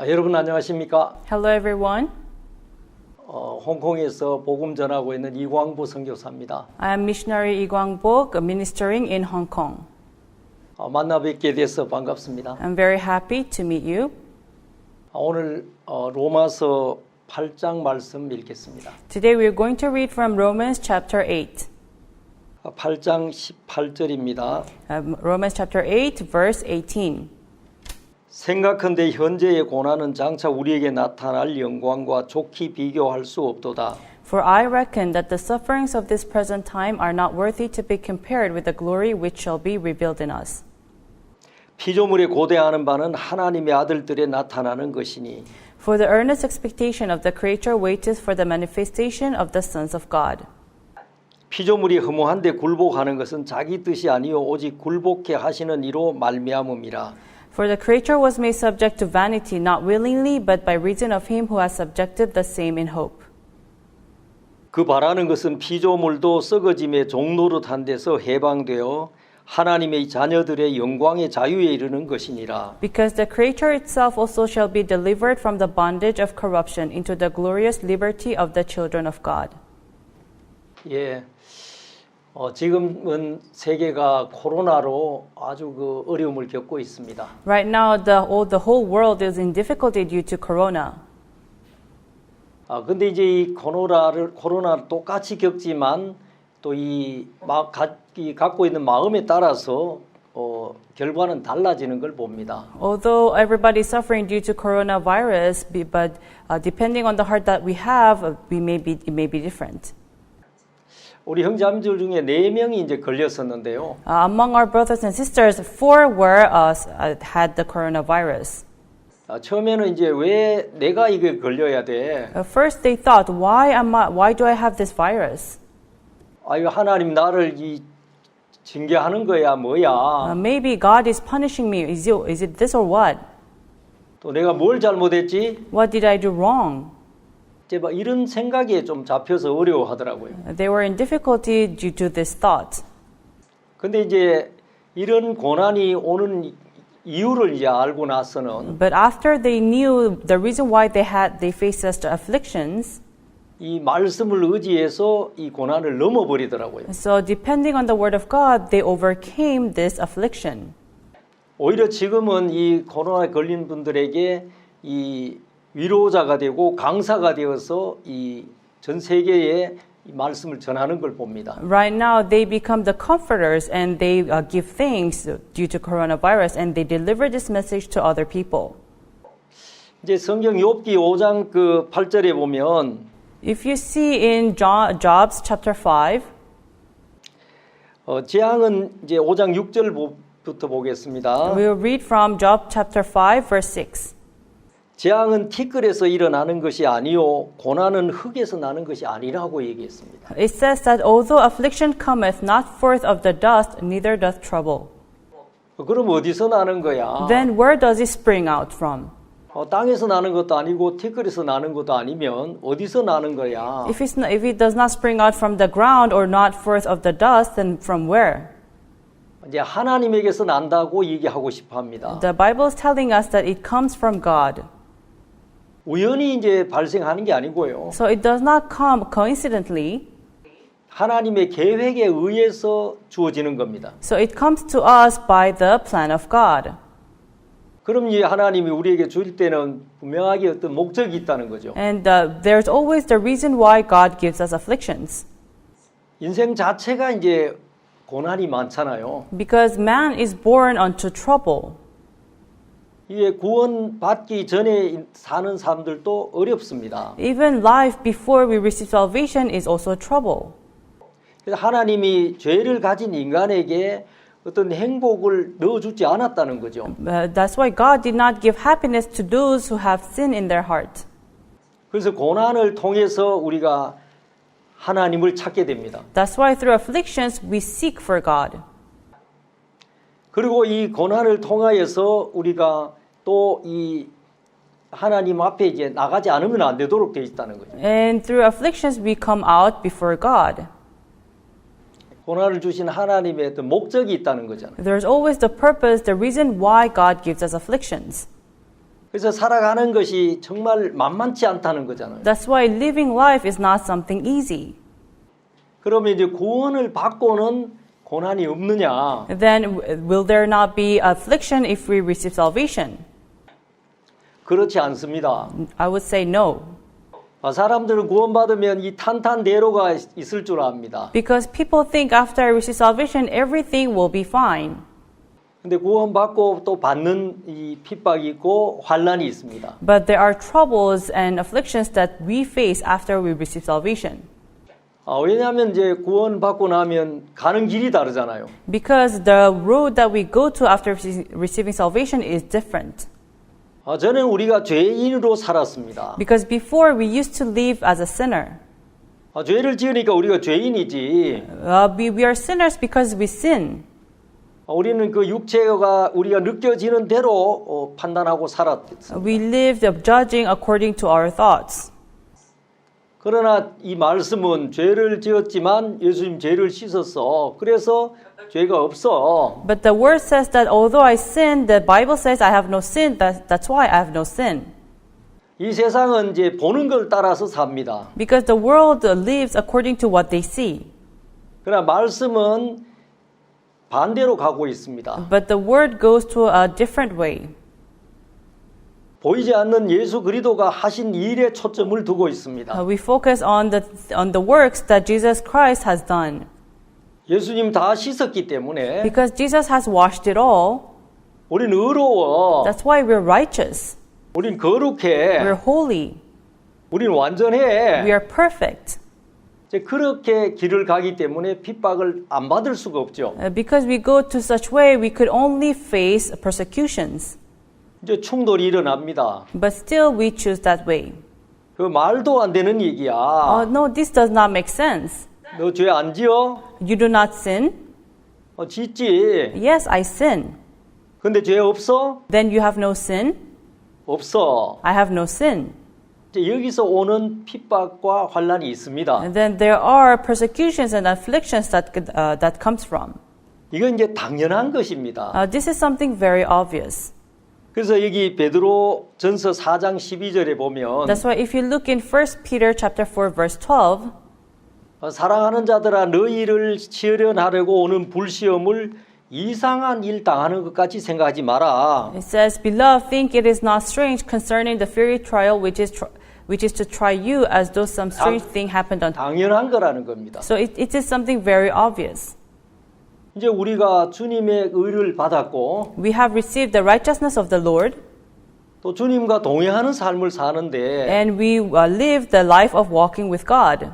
여러분 안녕하십니까? Hello everyone. 홍콩에서 복음 전하고 있는 이광보 선교사입니다. I am missionary Lee Kwang-bok, ministering in Hong Kong. 만나 뵙게 돼서 반갑습니다. I'm very happy to meet you. 오늘 로마서 8장 말씀 읽겠습니다. Today we are going to read from Romans chapter 8. 8장 18절입니다. Romans chapter 8 verse 18. 생각컨대 현재의 고난은 장차 우리에게 나타날 영광과 좋게 비교할 수 없도다. For I reckon that the sufferings of this present time are not worthy to be compared with the glory which shall be revealed in us. 피조물에 고대하는 바는 하나님의 아들들에 나타나는 것이니 For the earnest expectation of the Creator waiteth for the manifestation of the sons of God. 피조물이 허무한데 굴복하는 것은 자기 뜻이 아니요 오직 굴복해 하시는 이로 말미암음이라. For the Creator was made subject to vanity, not willingly, but by reason of him who has subjected the same in hope. 그 바라는 것은 피조물도 썩어짐의 종노릇한 데서 해방되어 하나님의 자녀들의 영광의 자유에 이르는 것이니라. Because the Creator itself also shall be delivered from the bondage of corruption into the glorious liberty of the children of God. 예, 지금은 세계가 코로나로 아주 어려움을 겪고 있습니다. Right now, the whole world is in difficulty due to corona. 근데 이제 이 코로나를 똑같이 겪지만 또 갖고 있는 마음에 따라서 결과는 달라지는 걸 봅니다. Although everybody is suffering due to coronavirus, but depending on the heart that we have, it may be different. 우리 형제자매들 중에 4명이 이제 걸렸었는데요. Among our brothers and sisters, 4 had the coronavirus. 처음에는 이제 왜 내가 이게 걸려야 돼? At first, they thought, why do I have this virus? 아유 하나님 나를 징계하는 거야 뭐야? Maybe God is punishing me. Is it this or what? 또 내가 뭘 잘못했지? What did I do wrong? 이제 막 이런 생각에 좀 잡혀서 어려워하더라고요. They were in difficulty due to this thought. 근데 이제 이런 고난이 오는 이유를 이제 알고 나서는 But after they knew the reason why they faced such afflictions, 이 말씀을 의지해서 이 고난을 넘어버리더라고요. so depending on the word of God, they overcame this affliction. 오히려 지금은 이 코로나에 걸린 분들에게 이 위로자가 되고 강사가 되어서 이 전 세계에 이 말씀을 전하는 걸 봅니다. Right now, they become the comforters and they give thanks due to coronavirus and they deliver this message to other people. 이제 성경 욥기 5장 8절에 보면 If you see in Job's chapter 5, 재앙은 이제 5장 6절부터 보겠습니다. we will read from Job chapter 5 verse 6. 재앙은 티끌에서 일어나는 것이 아니요 고난은 흙에서 나는 것이 아니라고 얘기했습니다. It says that although affliction cometh not forth of the dust, neither doth trouble. 그럼 어디서 나는 거야? Then where does it spring out from? 땅에서 나는 것도 아니고 티끌에서 나는 것도 아니면 어디서 나는 거야? If it does not spring out from the ground or not forth of the dust, then from where? 이제 하나님에게서 난다고 얘기하고 싶어 합니다. The Bible is telling us that it comes from God. 우연히 이제 발생하는 게 아니고요. So it does not come coincidentally. 하나님의 계획에 의해서 주어지는 겁니다. So it comes to us by the plan of God. 그럼 이 하나님이 우리에게 줄 때는 분명하게 어떤 목적이 있다는 거죠. And there's always the reason why God gives us afflictions. 인생 자체가 이제 고난이 많잖아요. Because man is born unto trouble. 이게 구원받기 전에 사는 사람들도 어렵습니다. Even life before we receive salvation is also trouble. 그래서 하나님이 죄를 가진 인간에게 어떤 행복을 넣어주지 않았다는 거죠. That's why God did not give happiness to those who have sin in their heart. 그래서 고난을 통해서 우리가 하나님을 찾게 됩니다. That's why through afflictions we seek for God. 그리고 이 고난을 통하여서 우리가 또 이 하나님 앞에 이제 나가지 않으면 안 되도록 되어 있다는 거죠. And through afflictions we come out before God. 고난을 주신 하나님의 어떤 목적이 있다는 거잖아요. There's always the purpose, the reason why God gives us afflictions. 그래서 살아가는 것이 정말 만만치 않다는 거잖아요. That's why living life is not something easy. 그러면 이제 구원을 받고는 고난이 없느냐? Then will there not be affliction if we receive salvation? 그렇지 않습니다. I would say no. 사람들은 구원받으면 이 탄탄대로가 있을 줄 압니다. Because people think after I receive salvation, everything will be fine. 근데 구원받고 또 받는 이 핍박이 있고 환난이 있습니다. But there are troubles and afflictions that we face after we receive salvation. 왜냐하면 이제 구원받고 나면 가는 길이 다르잖아요. Because the road that we go to after receiving salvation is different. 저는 우리가 죄인으로 살았습니다. Because before we used to live as a sinner. 죄를 지으니까 우리가 죄인이지. We are sinners because we sin. 우리는 그 육체가 우리가 느껴지는 대로 판단하고 살았습니다. We lived judging according to our thoughts. 그러나 이 말씀은 죄를 지었지만 예수님 죄를 씻었어. 그래서 죄가 없어. But the word says that although I sinned, the Bible says I have no sin. That's why I have no sin. 이 세상은 이제 보는 걸 따라서 삽니다. Because the world lives according to what they see. 그러나 말씀은 반대로 가고 있습니다. But the word goes to a different way. 보이지 않는 예수 그리스도가 하신 일에 초점을 두고 있습니다. We focus on the works that Jesus Christ has done. 예수님 다 씻었기 때문에 Because Jesus has washed it all, 우린 의로워. that's why we're righteous. 우린 거룩해. We're holy. 우린 완전해. We are perfect. 이제 그렇게 길을 가기 때문에 핍박을 안 받을 수가 없죠. Because we go to such way, we could only face persecutions. 이제 충돌이 일어납니다. But still, we choose that way. 그 말도 안 되는 얘기야. No, this does not make sense. 너 죄 안 지어? You do not sin? 짓지. Yes, I sin. 근데 죄 없어? Then you have no sin? 없어. I have no sin. 이제 여기서 오는 핍박과 환난이 있습니다. And then there are persecutions and afflictions that comes from. 이건 이제 당연한 것입니다. This is something very obvious. 그래서 여기 베드로 전서 4장 12절에 보면 That's why if you look in 1 Peter chapter 4 verse 12, 사랑하는 자들아 너희를 시련하려고 오는 불시험을 이상한 일 당하는 것까지 생각하지 마라. it says, Beloved, think it is not strange concerning the fiery trial which is to try you as though some strange thing happened unto you. 당연한 거라는 겁니다. So it is something very obvious. 이제 우리가 주님의 의를 받았고 We have received the righteousness of the Lord, 또 주님과 동행하는 삶을 사는데 and we live the life of walking with God.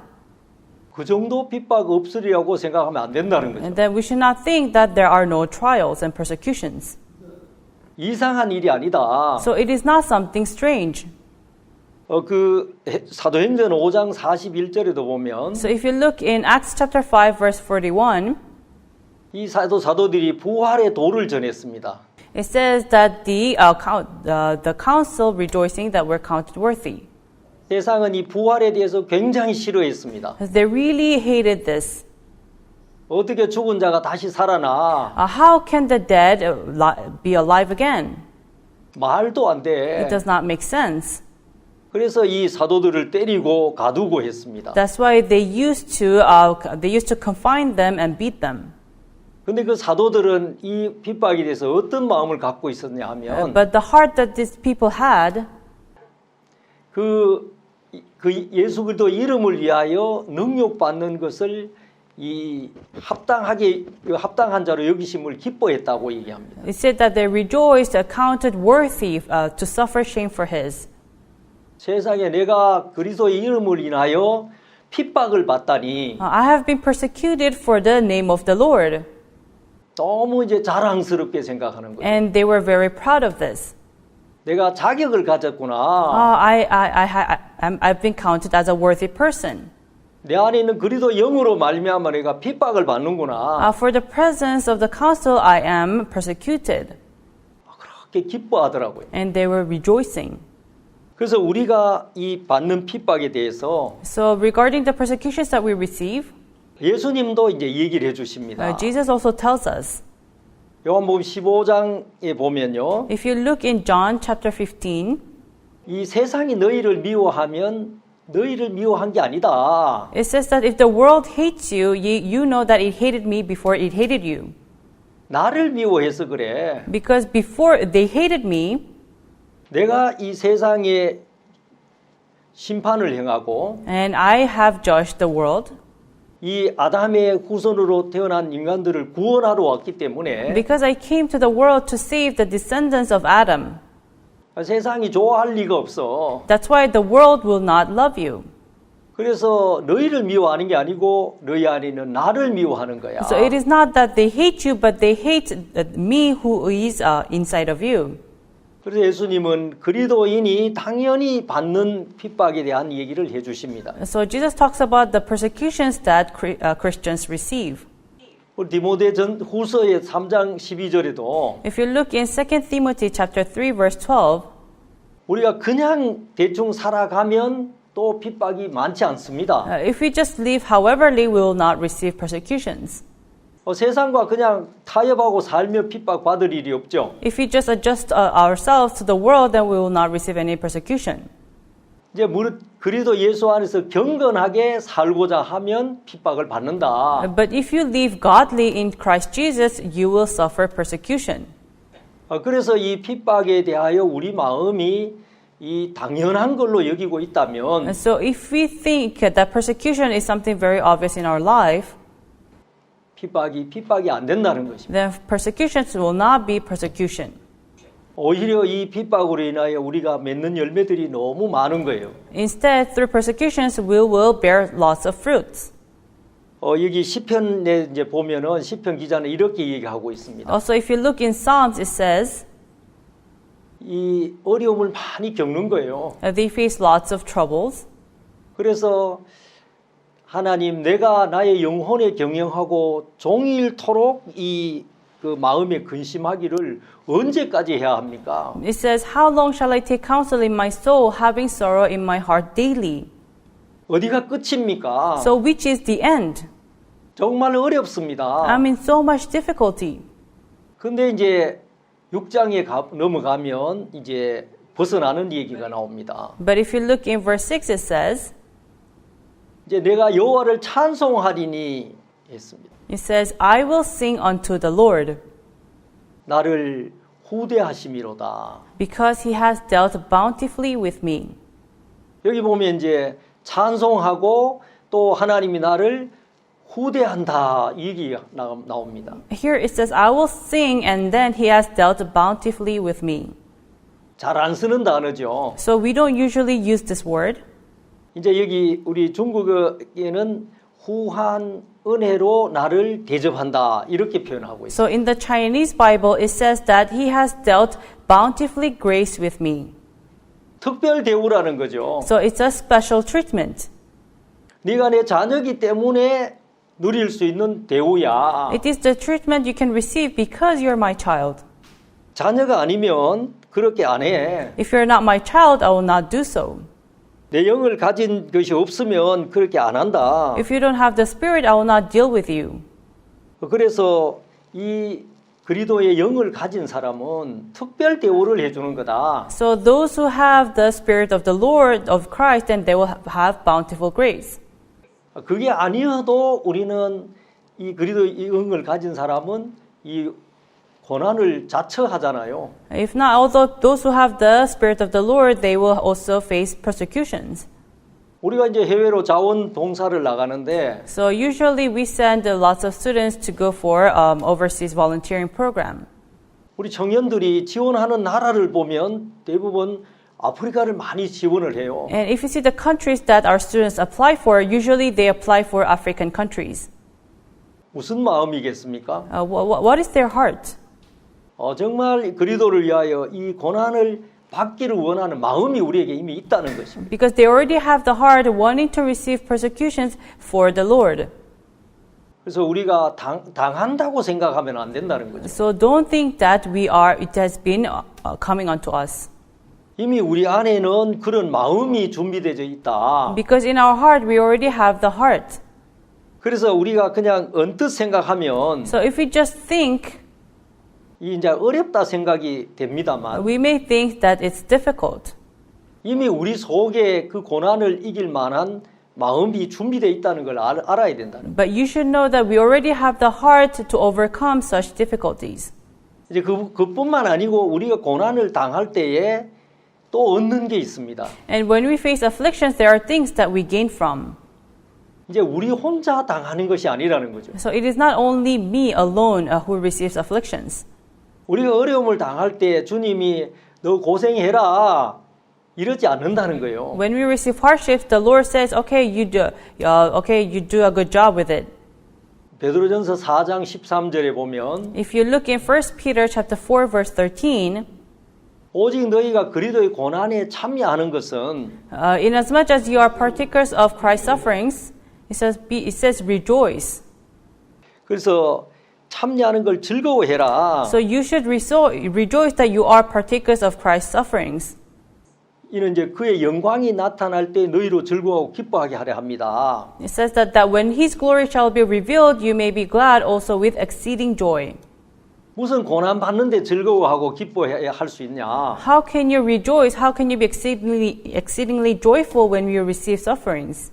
그 정도 핍박 없으리라고 생각하면 안 된다는 거죠. And then we should not think that there are no trials and persecutions. 이상한 일이 아니다. So it is not something strange. 그 사도행전 5장 41절에도 보면 So if you look in Acts chapter 5 verse 41, 이 사도들이 부활의 도를 전했습니다. it says that the council rejoicing that we're counted worthy. 세상은 이 부활에 대해서 굉장히 싫어했습니다. They really hated this. 어떻게 죽은 자가 다시 살아나? How can the dead be alive again? 말도 안 It 돼. does not make sense. 그래서 이 사도들을 때리고 가두고 했습니다. That's why they used to confine them and beat them. 근데 그 사도들은 이 핍박에 대해서 어떤 마음을 갖고 있었냐 하면 But the heart that these people had, 그 예수 그리스도 이름을 위하여 능욕받는 것을 이 합당한 자로 여기심을 기뻐했다고 얘기합니다. it said that they rejoiced, accounted worthy to suffer shame for his. 세상에 내가 그리스도의 이름을 인하여 핍박을 받다니 I have been persecuted for the name of the Lord. 너무 이제 자랑스럽게 생각하는 거예요. And they were very proud of this. 내가 자격을 가졌구나. I've been counted as a worthy person. 내 안에 있는 그리스도 영으로 말미암아 내가 핍박을 받는구나. For the presence of the council, I am persecuted. 그렇게 기뻐하더라고요. And they were rejoicing. 그래서 우리가 이 받는 핍박에 대해서 So regarding the persecutions that we receive, 예수님도 이제 얘기를 해주십니다. Jesus also tells us 요한복음 15장에 보면요. If you look in John chapter 15, 이 세상이 너희를 미워하면 너희를 미워한 게 아니다. it says that if the world hates you, you know that it hated me before it hated you. 나를 미워해서 그래. Because before they hated me, 내가 이 세상에 심판을 행하고 and I have judged the world, 이 아담의 후손으로 태어난 인간들을 구원하러 왔기 때문에 because I came to the world to save the descendants of Adam. 세상이 좋아할 리가 없어. That's why the world will not love you. 그래서 너희를 미워하는 게 아니고 너희 안에 있는 나를 미워하는 거야. So it is not that they hate you, but they hate me who is inside of you. 그래서 예수님은 그리스도인이 당연히 받는 핍박에 대한 얘기를 해 주십니다. So Jesus talks about the persecutions that Christians receive. 우리 디모데 전 후서의 3장 12절에도 If you look in 2 Timothy chapter 3 verse 12, 우리가 그냥 대충 살아가면 또 핍박이 많지 않습니다. if we just live howeverly, we will not receive persecutions. 세상과 그냥 타협하고 살며 핍박 받을 일이 없죠. If we just adjust ourselves to the world, then we will not receive any persecution. 이제 무릇 그리스도 예수 안에서 경건하게 살고자 하면 핍박을 받는다. But if you live godly in Christ Jesus, you will suffer persecution. 그래서 이 핍박에 대하여 우리 마음이 이 당연한 걸로 여기고 있다면 And so if we think that persecution is something very obvious in our life, 핍박이 안 된다는 것입니다. then persecutions will not be persecution. 오히려 이 핍박으로 인하여 우리가 맺는 열매들이 너무 많은 거예요. Instead, through persecutions, we will bear lots of fruits. 여기 시편에 이제 보면은 시편 기자는 이렇게 얘기하고 있습니다. Also, if you look in Psalms, it says 이 어려움을 많이 겪는 거예요. they face lots of troubles. 그래서 하나님, 내가 나의 영혼에 경영하고 종일토록 이 그 마음에 근심하기를 언제까지 해야 합니까? It says, "How long shall I take counsel in my soul, having sorrow in my heart daily?" 어디가 끝입니까? So, which is the end? 정말 어렵습니다. I'm in so much difficulty. 근데 이제 6장에 넘어가면 이제 벗어나는 얘기가 나옵니다. But if you look in verse 6, it says, 이제 내가 여호와를 찬송하리니 했습니다. it says, "I will sing unto the Lord, 나를 후대하심이로다. because he has dealt bountifully with me." 여기 보면 이제 찬송하고 또 하나님이 나를 후대한다 이 얘기가 나옵니다. Here it says, "I will sing," and then he has dealt bountifully with me. 잘 안 쓰는 단어죠. So we don't usually use this word. 이제 여기 우리 중국어에는 후한 은혜로 나를 대접한다 이렇게 표현하고 있어요. So in the Chinese Bible, it says that he has dealt bountifully grace with me. 특별 대우라는 거죠. So it's a special treatment. 네가 내 자녀이기 때문에 누릴 수 있는 대우야. It is the treatment you can receive because you're my child. 자녀가 아니면 그렇게 안 해. If you're not my child, I will not do so. 내 영을 가진 것이 없으면 그렇게 안 한다. If you don't have the Spirit, I will not deal with you. 그래서 이 그리스도의 영을 가진 사람은 특별 대우를 해주는 거다. So those who have the Spirit of the Lord, of Christ, then they will have bountiful grace. 그게 아니어도 우리는 이 그리스도의 영을 가진 사람은 이 고난을 자처하잖아요. If not, although those who have the Spirit of the Lord, they will also face persecutions. 우리가 이제 해외로 자원 봉사를 나가는데 So usually we send lots of students to go for overseas volunteering program. 우리 청년들이 지원하는 나라를 보면 대부분 아프리카를 많이 지원을 해요. And if you see the countries that our students apply for, usually they apply for African countries. 무슨 마음이겠습니까? What is their heart? 정말 그리스도를 위하여 이 고난을 받기를 원하는 마음이 우리에게 이미 있다는 것입니다. Because they already have the heart wanting to receive persecutions for the Lord. 그래서 우리가 당한다고 생각하면 안 된다는 거죠. So don't think that it has been coming onto us. 이미 우리 안에는 그런 마음이 준비되어 있다. Because in our heart, we already have the heart. 그래서 우리가 그냥 언뜻 생각하면 So if we just think, 이 이제 어렵다 생각이 됩니다만 We may think that it's difficult, 이미 우리 속에 그 고난을 이길 만한 마음이 준비되어 있다는 걸 알아야 된다는. but you should know that we already have the heart to overcome such difficulties. 이제 그뿐만 아니고 우리가 고난을 당할 때에 또 얻는 게 있습니다. And when we face afflictions, there are things that we gain from. 이제 우리 혼자 당하는 것이 아니라는 거죠. So it is not only me alone who receives afflictions. 우리가 어려움을 당할 때 주님이 너 고생해라 이러지 않는다는 거예요. When we receive hardships, the Lord says, "Okay, you do a good job with it." 베드로전서 4장 13절에 보면 If you look in 1 Peter chapter 4 verse 13, 오직 너희가 그리스도의 고난에 참여하는 것은 inasmuch as you are partakers of Christ's sufferings, it says rejoice. 그래서 참여하는 걸 즐거워해라. So you should rejoice that you are partakers of Christ's sufferings. 이는 이제 그의 영광이 나타날 때 너희로 즐거워하고 기뻐하게 하려 합니다. It says that when His glory shall be revealed, you may be glad also with exceeding joy. 무슨 고난 받는데 즐거워하고 기뻐해야 할 수 있냐? How can you rejoice? How can you be exceedingly joyful when you receive sufferings?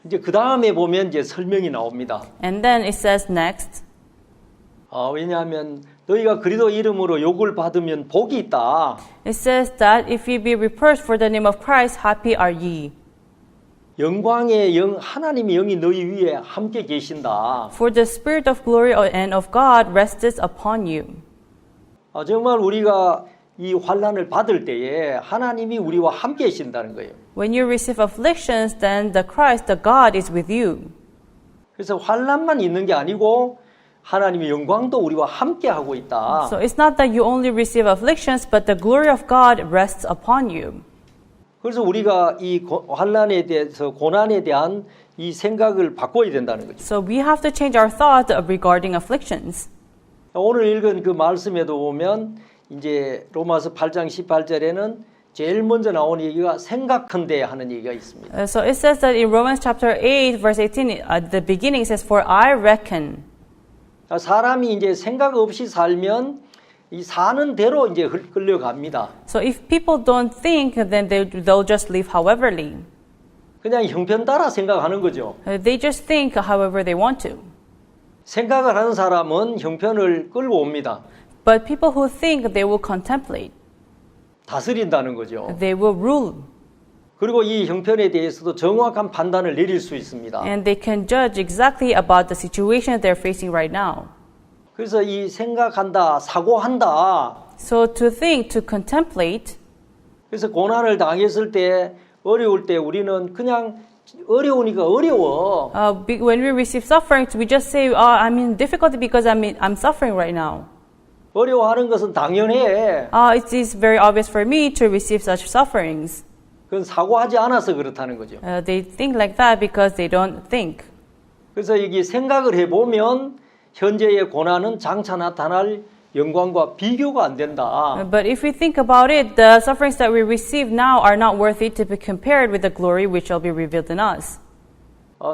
이제 그 다음에 보면 이제 설명이 나옵니다. And then it says next, 왜냐하면 너희가 그리스도 이름으로 욕을 받으면 복이 있다. it says that if you be reproached for the name of Christ, happy are ye. 영광의 영 하나님의 영이 너희 위에 함께 계신다. For the Spirit of glory and of God rests upon you. 정말 우리가 이 환난을 받을 때에 하나님이 우리와 함께 계신다는 거예요. When you receive afflictions, then the Christ, the God, is with you. 그래서 환난만 있는 게 아니고 하나님의 영광도 우리와 함께 하고 있다. So it's not that you only receive afflictions, but the glory of God rests upon you. 그래서 우리가 이 환난에 대해서 고난에 대한 이 생각을 바꿔야 된다는 거죠. So we have to change our thought regarding afflictions. 오늘 읽은 그 말씀에도 보면 이제 로마서 8장 18절에는 제일 먼저 나온 얘기가 생각한대 하는 얘기가 있습니다. So it says that in Romans chapter 8 verse 18 at the beginning it says for I reckon. 사람이 이제 생각 없이 살면 이 사는 대로 이제 끌려갑니다. So if people don't think, then they'll just live howeverly. 그냥 형편 따라 생각하는 거죠. They just think however they want to. 생각을 하는 사람은 형편을 끌고 옵니다. But people who think, they will contemplate. 다스린다는 거죠. They will rule. 그리고 이 형편에 대해서도 정확한 판단을 내릴 수 있습니다. And they can judge exactly about the situation they're facing right now. 그래서 이 생각한다, 사고한다. So to think, to contemplate. 그래서 고난을 당했을 때, 어려울 때 우리는 그냥 어려우니까 어려워. When we receive sufferings, we just say, I'm in difficulty because I'm suffering right now. 어려워하는 것은 당연해. It is very obvious for me to receive such sufferings. 그건 사고하지 않아서 그렇다는 거죠. They think like that because they don't think. 그래서 여기 생각을 해보면 현재의 고난은 장차 나타날 영광과 비교가 안 된다. But if we think about it, the sufferings that we receive now are not worthy to be compared with the glory which shall be revealed in us.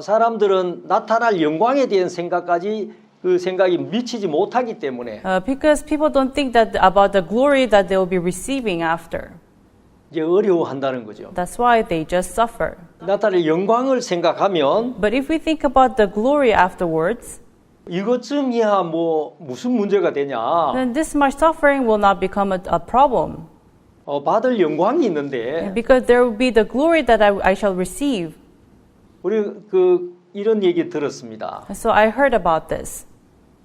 사람들은 나타날 영광에 대한 생각까지 그 생각이 미치지 못하기 때문에 Because people don't think that about the glory that they will be receiving after. 이제 어려워한다는 거죠. That's why they just suffer. 나타날 영광을 생각하면 But if we think about the glory afterwards, 이것쯤이야 뭐 무슨 문제가 되냐? then this much suffering will not become a problem. 받을 영광이 있는데 Because there will be the glory that I shall receive. 우리 이런 얘기 들었습니다. So I heard about this.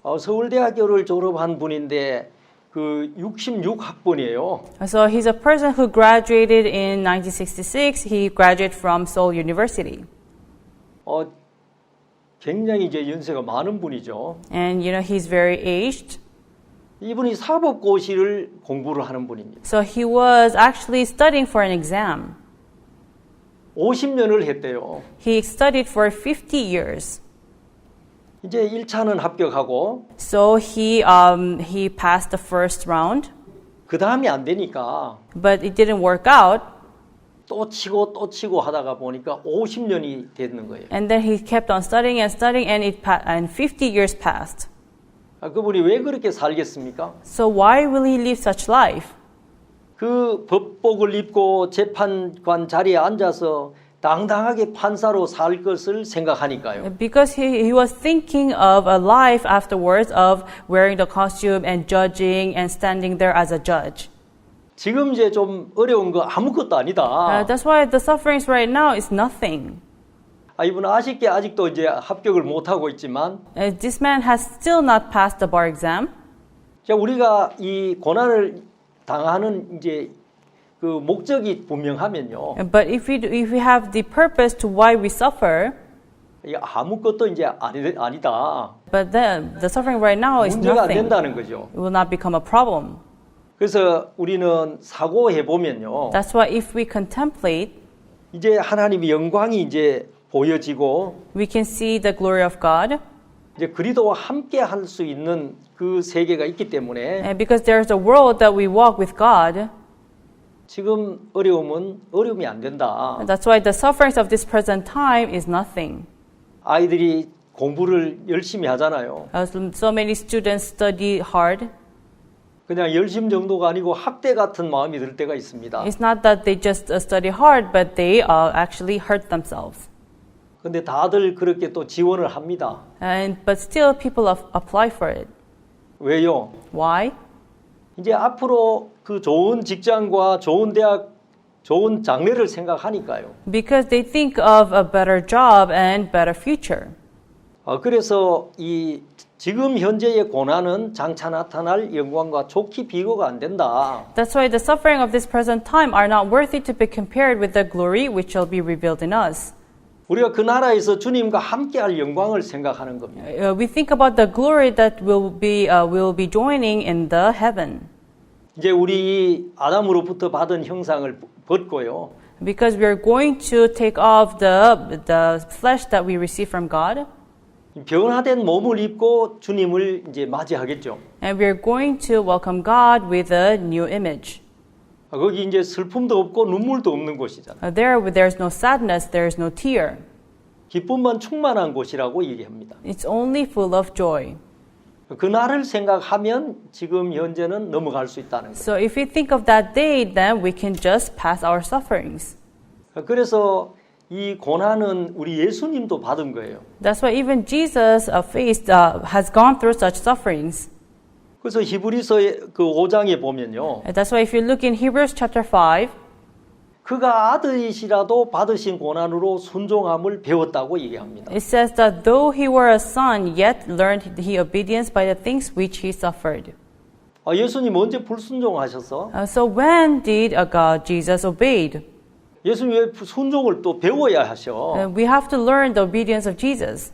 서울대학교를 졸업한 분인데 그 66학번이에요. So he's a person who graduated in 1966. He graduated from Seoul University. 굉장히 이제 연세가 많은 분이죠. And he's very aged. 이분이 사법고시를 공부를 하는 분입니다. So he was actually studying for an exam. 50년을 했대요. He studied for 50 years. 이제 1차는 합격하고 So he passed the first round. 그 다음이 안 되니까 But it didn't work out. 또 치고 하다가 보니까 50년이 됐는 거예요. And then he kept on studying and 50 years passed. 그분이 왜 그렇게 살겠습니까? So why will he live such life? 그 법복을 입고 재판관 자리에 앉아서 당당하게 판사로 살 것을 생각하니까요. Because he was thinking of a life afterwards of wearing the costume and judging and standing there as a judge. 지금 이제 좀 어려운 거 아무것도 아니다. That's why the sufferings right now is nothing. 이분은 아쉽게 아직도 이제 합격을 못 하고 있지만, This man has still not passed the bar exam. 자, 우리가 이 고난을 당하는 이제 그 목적이 분명하면요, But if we have the purpose to why we suffer, 이게 아무것도 이제 아니다. but then the suffering right now is 문제가 안 nothing. 된다는 거죠. It will not become a problem. 그래서 우리는 사고해 보면요, That's why if we contemplate, 이제 하나님의 영광이 이제 보여지고 we can see the glory of God. 이제 그리스도와 함께 할 수 있는 그 세계가 있기 때문에 And because there's a world that we walk with God, 지금 어려움이 안 된다. that's why the sufferings of this present time is nothing. 아이들이 공부를 열심히 하잖아요. So many students study hard. 그냥 열심 정도가 아니고 학대 같은 마음이 들 때가 있습니다. It's not that they just study hard, but they actually hurt themselves. 근데 다들 그렇게 또 지원을 합니다. But still, people apply for it. 왜요? Why? 이제 앞으로 그 좋은 직장과 좋은 대학, 좋은 장래를 생각하니까요. Because they think of a better job and better future. 그래서 이 지금 현재의 고난은 장차 나타날 영광과 좋게 비교가 안 된다. That's why the suffering of this present time are not worthy to be compared with the glory which shall be revealed in us. 우리가 그 나라에서 주님과 함께할 영광을 생각하는 겁니다. We think about the glory that will be joining in the heaven. 이제 우리 아담으로부터 받은 형상을 벗고요. Because we are going to take off the flesh that we receive from God. 변화된 몸을 입고 주님을 이제 맞이하겠죠. And we are going to welcome God with a new image. 거기 이제 슬픔도 없고 눈물도 없는 곳이잖아요. There's no sadness, there's no tear. 기쁨만 충만한 곳이라고 얘기합니다. It's only full of joy. 그날을 생각하면 지금 현재는 넘어갈 수 있다는 거예요. So if we think of that day, then we can just pass our sufferings. 그래서 이 고난은 우리 예수님도 받은 거예요. That's why even Jesus has gone through such sufferings. 그래서 히브리서의 그 5장에 보면요. That's why if you look in Hebrews chapter 5, 그가 아들이시라도 받으신 고난으로 순종함을 배웠다고 얘기합니다. it says that though he were a son, yet learned he obedience by the things which he suffered. 예수님 언제 불순종하셔서? So when did Jesus obeyed? 예수님 왜 순종을 또 배워야 하셔? We have to learn the obedience of Jesus.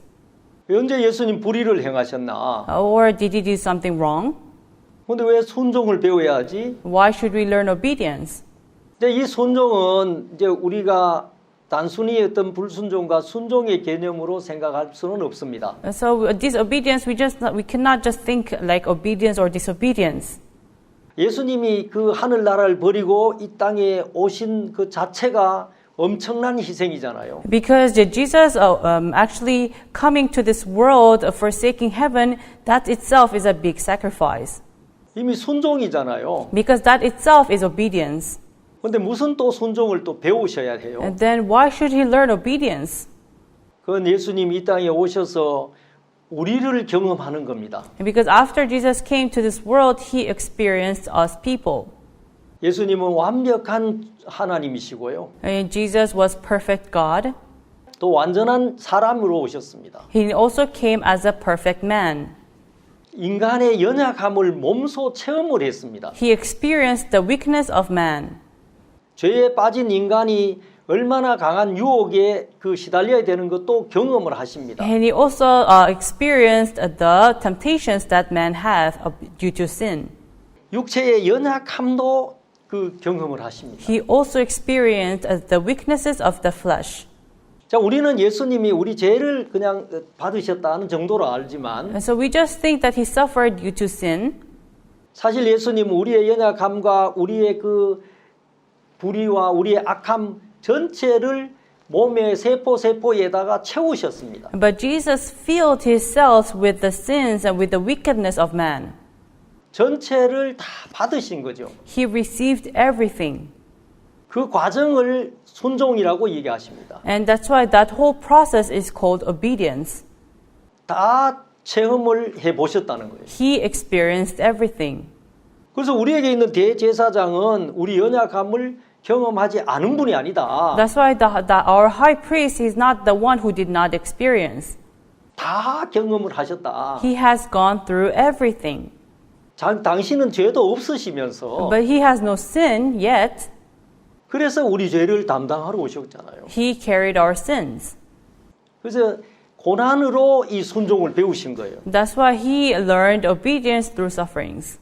언제 예수님 불의를 행하셨나? Or did he do something wrong? 근데 왜 순종을 배워야 하지? Why should we learn obedience? 근데 이 순종은 이제 우리가 단순히 어떤 불순종과 순종의 개념으로 생각할 수는 없습니다. So disobedience, we cannot just think like obedience or disobedience. 예수님이 그 하늘나라를 버리고 이 땅에 오신 그 자체가 엄청난 희생이잖아요. Because Jesus actually coming to this world, forsaking heaven, that itself is a big sacrifice. 이미 순종이잖아요. Because that itself is obedience. 근데 무슨 또 순종을 또 배우셔야 해요? And then why should he learn obedience? 그건 예수님이 이 땅에 오셔서 우리를 경험하는 겁니다. Because after Jesus came to this world, he experienced us people. 예수님은 완벽한 하나님이시고요. And Jesus was perfect God. 또 완전한 사람으로 오셨습니다. He also came as a perfect man. 인간의 연약함을 몸소 체험을 했습니다. He experienced the weakness of man. 죄에 빠진 인간이 얼마나 강한 유혹에 시달려야 되는 것도 경험을 하십니다. And he also experienced the temptations that man has due to sin. 육체의 연약함도 경험을 하십니다. He also experienced the weaknesses of the flesh. 자, 우리는 예수님이 우리 죄를 그냥 받으셨다는 정도로 알지만 And so we just think that he suffered due to sin. 사실 예수님은 우리의 연약함과 우리의 불의와 우리의 악함 전체를 몸의 세포에다가 채우셨습니다. But Jesus filled his cells with the sins and with the wickedness of man. 전체를 다 받으신 거죠. He received everything. 그 과정을 순종이라고 얘기하십니다. And that's why that whole process is called obedience. 다 체험을 해보셨다는 거예요. He experienced everything. 그래서 우리에게 있는 대제사장은 우리 연약함을 경험하지 않은 분이 아니다. That's why our high priest is not the one who did not experience. 다 경험을 하셨다. He has gone through everything. 당신은 죄도 없으시면서 But he has no sin yet. 그래서 우리 죄를 담당하러 오셨잖아요. He carried our sins. 그래서 고난으로 이 순종을 배우신 거예요. That's why he learned obedience through sufferings.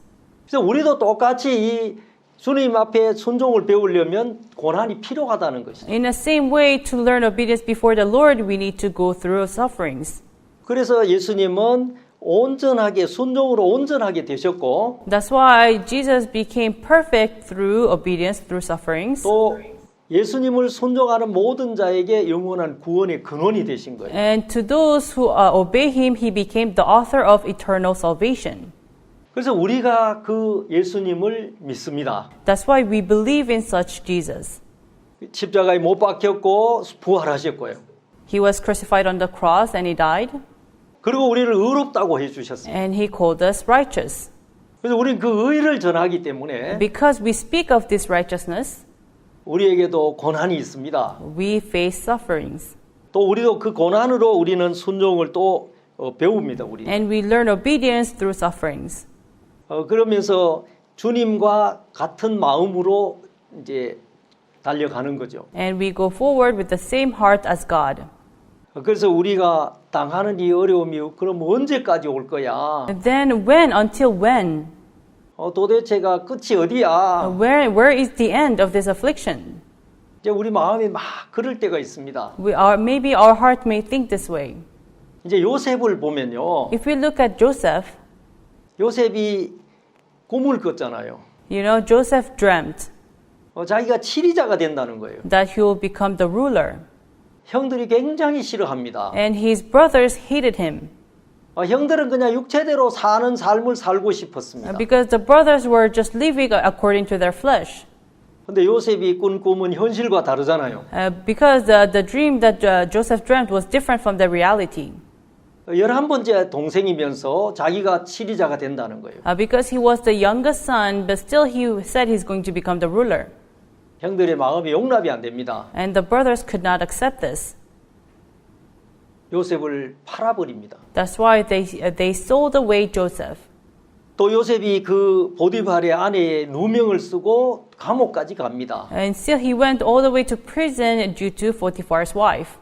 그래서 우리도 똑같이 이 주님 앞에 순종을 배우려면 고난이 필요하다는 것이죠. In the same way, to learn obedience before the Lord, we need to go through sufferings. 그래서 예수님은 온전하게 순종으로 온전하게 되셨고 That's why Jesus became perfect through obedience through sufferings. 또 예수님을 순종하는 모든 자에게 영원한 구원의 근원이 되신 거예요. And to those who obey him, he became the author of eternal salvation. 그래서 우리가 그 예수님을 믿습니다. That's why we believe in such Jesus. 십자가에 못 박혔고 부활하셨고요. He was crucified on the cross and he died. 그리고 우리를 의롭다고 해주셨습니다. And he called us righteous. 그래서 우리는 그 의를 전하기 때문에 Because we speak of this righteousness, 우리에게도 고난이 있습니다. we face sufferings. 또 우리도 그 고난으로 우리는 순종을 또 배웁니다. 우리. And we learn obedience through sufferings. 그러면서 주님과 같은 마음으로 이제 달려가는 거죠. And we go forward with the same heart as God. 그래서 우리가 당하는 이 어려움이 그럼 언제까지 올 거야? And then when, until when? 도대체가 끝이 어디야? Where is the end of this affliction? 이제 우리 마음이 막 그럴 때가 있습니다. Maybe our heart may think this way. 이제 요셉을 보면요. If we look at Joseph, 요셉이 꿈을 꿨잖아요. you know, Joseph dreamt 자기가 치리자가 된다는 거예요. that he will become the ruler. 형들이 굉장히 싫어합니다. And his brothers hated him. 형들은 그냥 육체대로 사는 삶을 살고 싶었습니다. Because the brothers were just living according to their flesh. 근데 요셉이 꾼 꿈은 현실과 다르잖아요. Because the dream that Joseph dreamt was different from the reality. 11번째 동생이면서 자기가 치리자가 된다는 거예요. Because he was the youngest son, but still he said he's going to become the ruler. 형들의 마음이 용납이 안 됩니다. And the brothers could not accept this. 요셉을 팔아버립니다. That's why they sold away Joseph. 또 요셉이 그 보디발의 아내의 누명을 쓰고 감옥까지 갑니다. And still he went all the way to prison due to Potiphar's wife.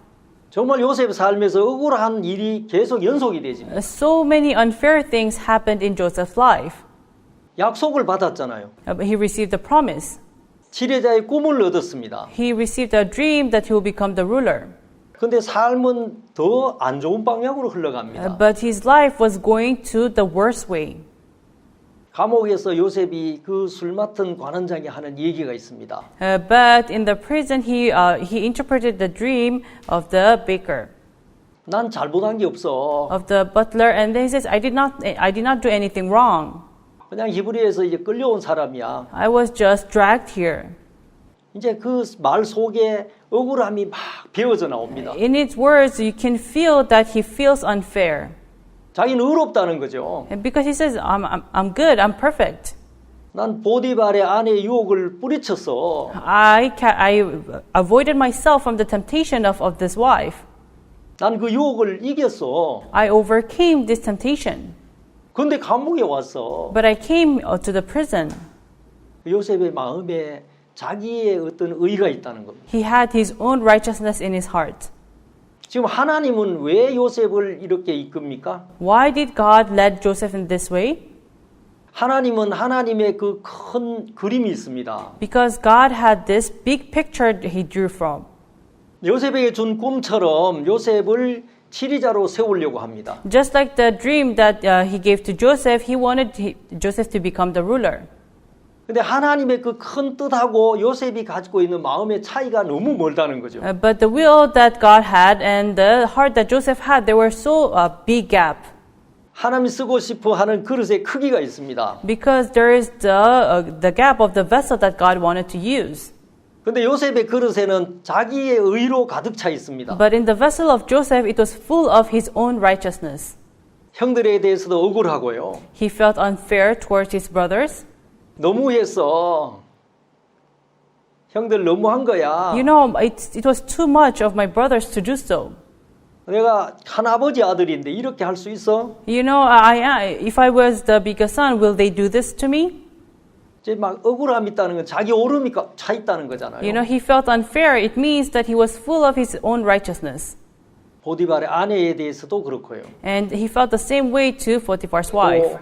정말 요셉 삶에서 억울한 일이 계속 연속이 되지. So many unfair things happened in Joseph's life. 약속을 받았잖아요. He received a promise. 치리자의 꿈을 얻었습니다. He received a dream that he will become the ruler. 근데 삶은 더 안 좋은 방향으로 흘러갑니다. But his life was going to the worst way. 감옥에서 요셉이 그 술 맡은 관원장이 하는 얘기가 있습니다. But in the prison, he interpreted the dream of the baker, 난 잘못한 게 없어. of the butler, and then he says, I did not do anything wrong. 그냥 히브리에서 이제 끌려온 사람이야. I was just dragged here. 이제 그 말 속에 억울함이 막 배어져 나옵니다. In his words, you can feel that he feels unfair. 자기는 의롭다는 거죠. And because he says, I'm good, I'm perfect. 난 보디발의 아내의 유혹을 뿌리쳤어. I avoided myself from the temptation of this wife. 난 그 유혹을 이겼어. I overcame this temptation. 근데 감옥에 왔어. But I came to the prison. 요셉의 마음에 자기의 어떤 의가 있다는 겁니다. He had his own righteousness in his heart. 지금 하나님은 왜 요셉을 이렇게 이끕니까? Why did God lead Joseph in this way? 하나님은 하나님의 그 큰 그림이 있습니다. Because God had this big picture he drew from. 요셉에게 준 꿈처럼 요셉을 치리자로 세우려고 합니다. Just like the dream that he gave to Joseph, he wanted Joseph to become the ruler. 근데 하나님의 그 큰 뜻하고 요셉이 가지고 있는 마음의 차이가 너무 멀다는 거죠. But the will that God had and the heart that Joseph had, they were so big gap. 하나님이 쓰고 싶어 하는 그릇의 크기가 있습니다. Because there is the gap of the vessel that God wanted to use. 근데 요셉의 그릇에는 자기의 의로 가득 차 있습니다. But in the vessel of Joseph, it was full of his own righteousness. 형들에 대해서도 억울하고요. He felt unfair towards his brothers. 너무했어. 형들 너무한 거야. You know, it was too much of my brothers to do so. 내가 큰아버지 아들인데 이렇게 할 수 있어? You know, if I was the biggest son, will they do this to me? 이제 막 억울함 있다는 건 자기 오름이 차 있다는 거잖아요. You know, he felt unfair. It means that he was full of his own righteousness. 보디발의 아내에 대해서도 그렇고요. And he felt the same way to Potiphar's wife.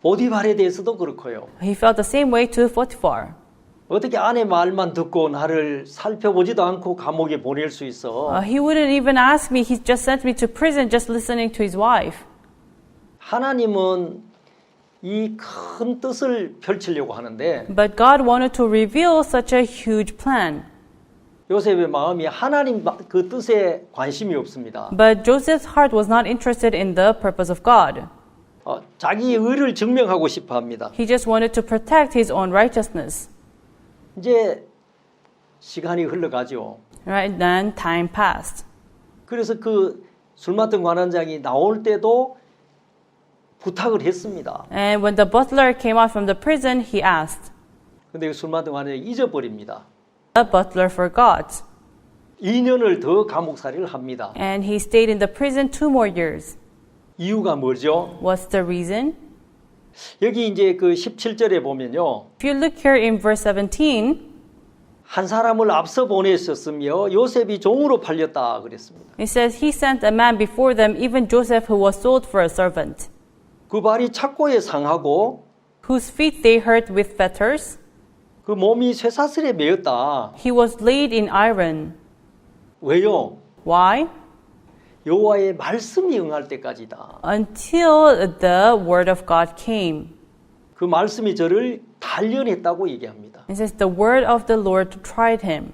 보디발에 대해서도 그렇고요. He felt the same way to Potiphar. 어떻게 아내 말만 듣고 나를 살펴보지도 않고 감옥에 보낼 수 있어? He wouldn't even ask me. He just sent me to prison just listening to his wife. 하나님은 이 큰 뜻을 펼치려고 하는데 But God wanted to reveal such a huge plan. 요셉의 마음이 하나님 그 뜻에 관심이 없습니다. But Joseph's heart was not interested in the purpose of God. 자기의 의를 증명하고 싶어 합니다. He just wanted to protect his own righteousness. 이제 시간이 흘러가죠. Right then, time passed. 그래서 그 술 맡은 관원장이 나올 때도 부탁을 했습니다. And when the butler came out from the prison, he asked. 근데 그 술 맡은 관원장이 잊어버립니다. The butler forgot. 2년을 더 감옥살이를 합니다. And he stayed in the prison 2 more years. 이유가 뭐죠? What's the reason? 여기 이제 그 17절에 보면요. If you look here in verse 17, 한 사람을 앞서 보내셨으며 요셉이 종으로 팔렸다 그랬습니다. it says he sent a man before them, even Joseph, who was sold for a servant, 그 발이 착고에 상하고 whose feet they hurt with fetters. 그 몸이 쇠사슬에 매였다. He was laid in iron. 왜요? Why? 여호와의 말씀이 응할 때까지다. Until the word of God came. 그 말씀이 저를 단련했다고 얘기합니다. It says the word of the Lord tried him.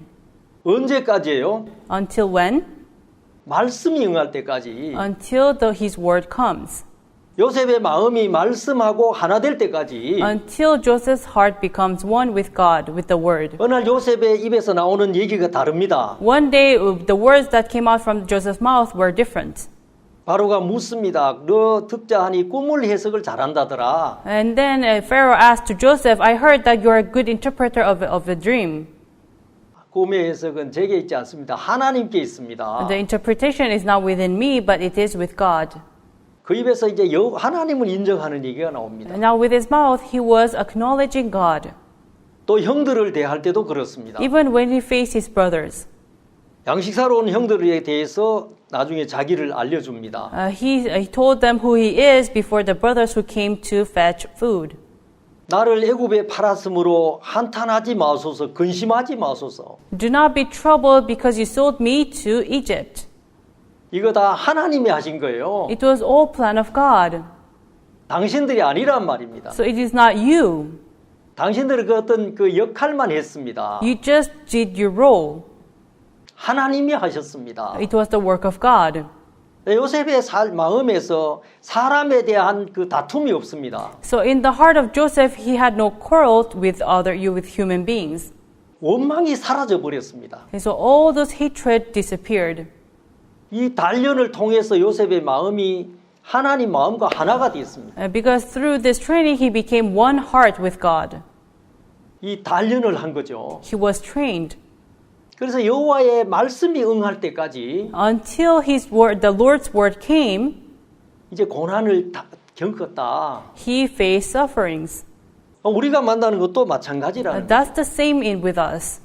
언제까지예요? Until when? 말씀이 응할 때까지. Until his word comes. 요셉의 마음이 말씀하고 하나 될 때까지. Until Joseph's heart becomes one with God, with the word. 어느 날 요셉의 입에서 나오는 얘기가 다릅니다. One day, the words that came out from Joseph's mouth were different. 바로가 묻습니다. 너 듣자하니 꿈을 해석을 잘한다더라. And then Pharaoh asked to Joseph, I heard that you are a good interpreter of a dream. 꿈의 해석은 제게 있지 않습니다. 하나님께 있습니다. The interpretation is not within me, but it is with God. 그 입에서 이제 하나님을 인정하는 얘기가 나옵니다. Now with his mouth, he was acknowledging God. 또 형들을 대할 때도 그렇습니다. Even when he faced his brothers. 양식사로 온 형들에 대해서 나중에 자기를 알려줍니다. He told them who he is before the brothers who came to fetch food. 나를 애굽에 팔았으므로 한탄하지 마소서, 근심하지 마소서. Do not be troubled because you sold me to Egypt. 이거 다 하나님이 하신 거예요. It was all plan of God. 당신들이 아니란 말입니다. So it is not you. 당신들은 그 어떤 그 역할만 했습니다. You just did your role. 하나님이 하셨습니다. It was the work of God. 요셉의 마음에서 사람에 대한 그 다툼이 없습니다. So in the heart of Joseph, he had no quarrel with human beings. 원망이 사라져 버렸습니다. And so all those hatred disappeared. 이 단련을 통해서 요셉의 마음이 하나님 마음과 하나가 되었습니다. Because through this training, he became one heart with God. 이 단련을 한 거죠. He was trained. 그래서 여호와의 말씀이 응할 때까지 Until the Lord's word came, 이제 고난을 겪었다. he faced sufferings. 우리가 만나는 것도 마찬가지라는 거예요. That's the same with us.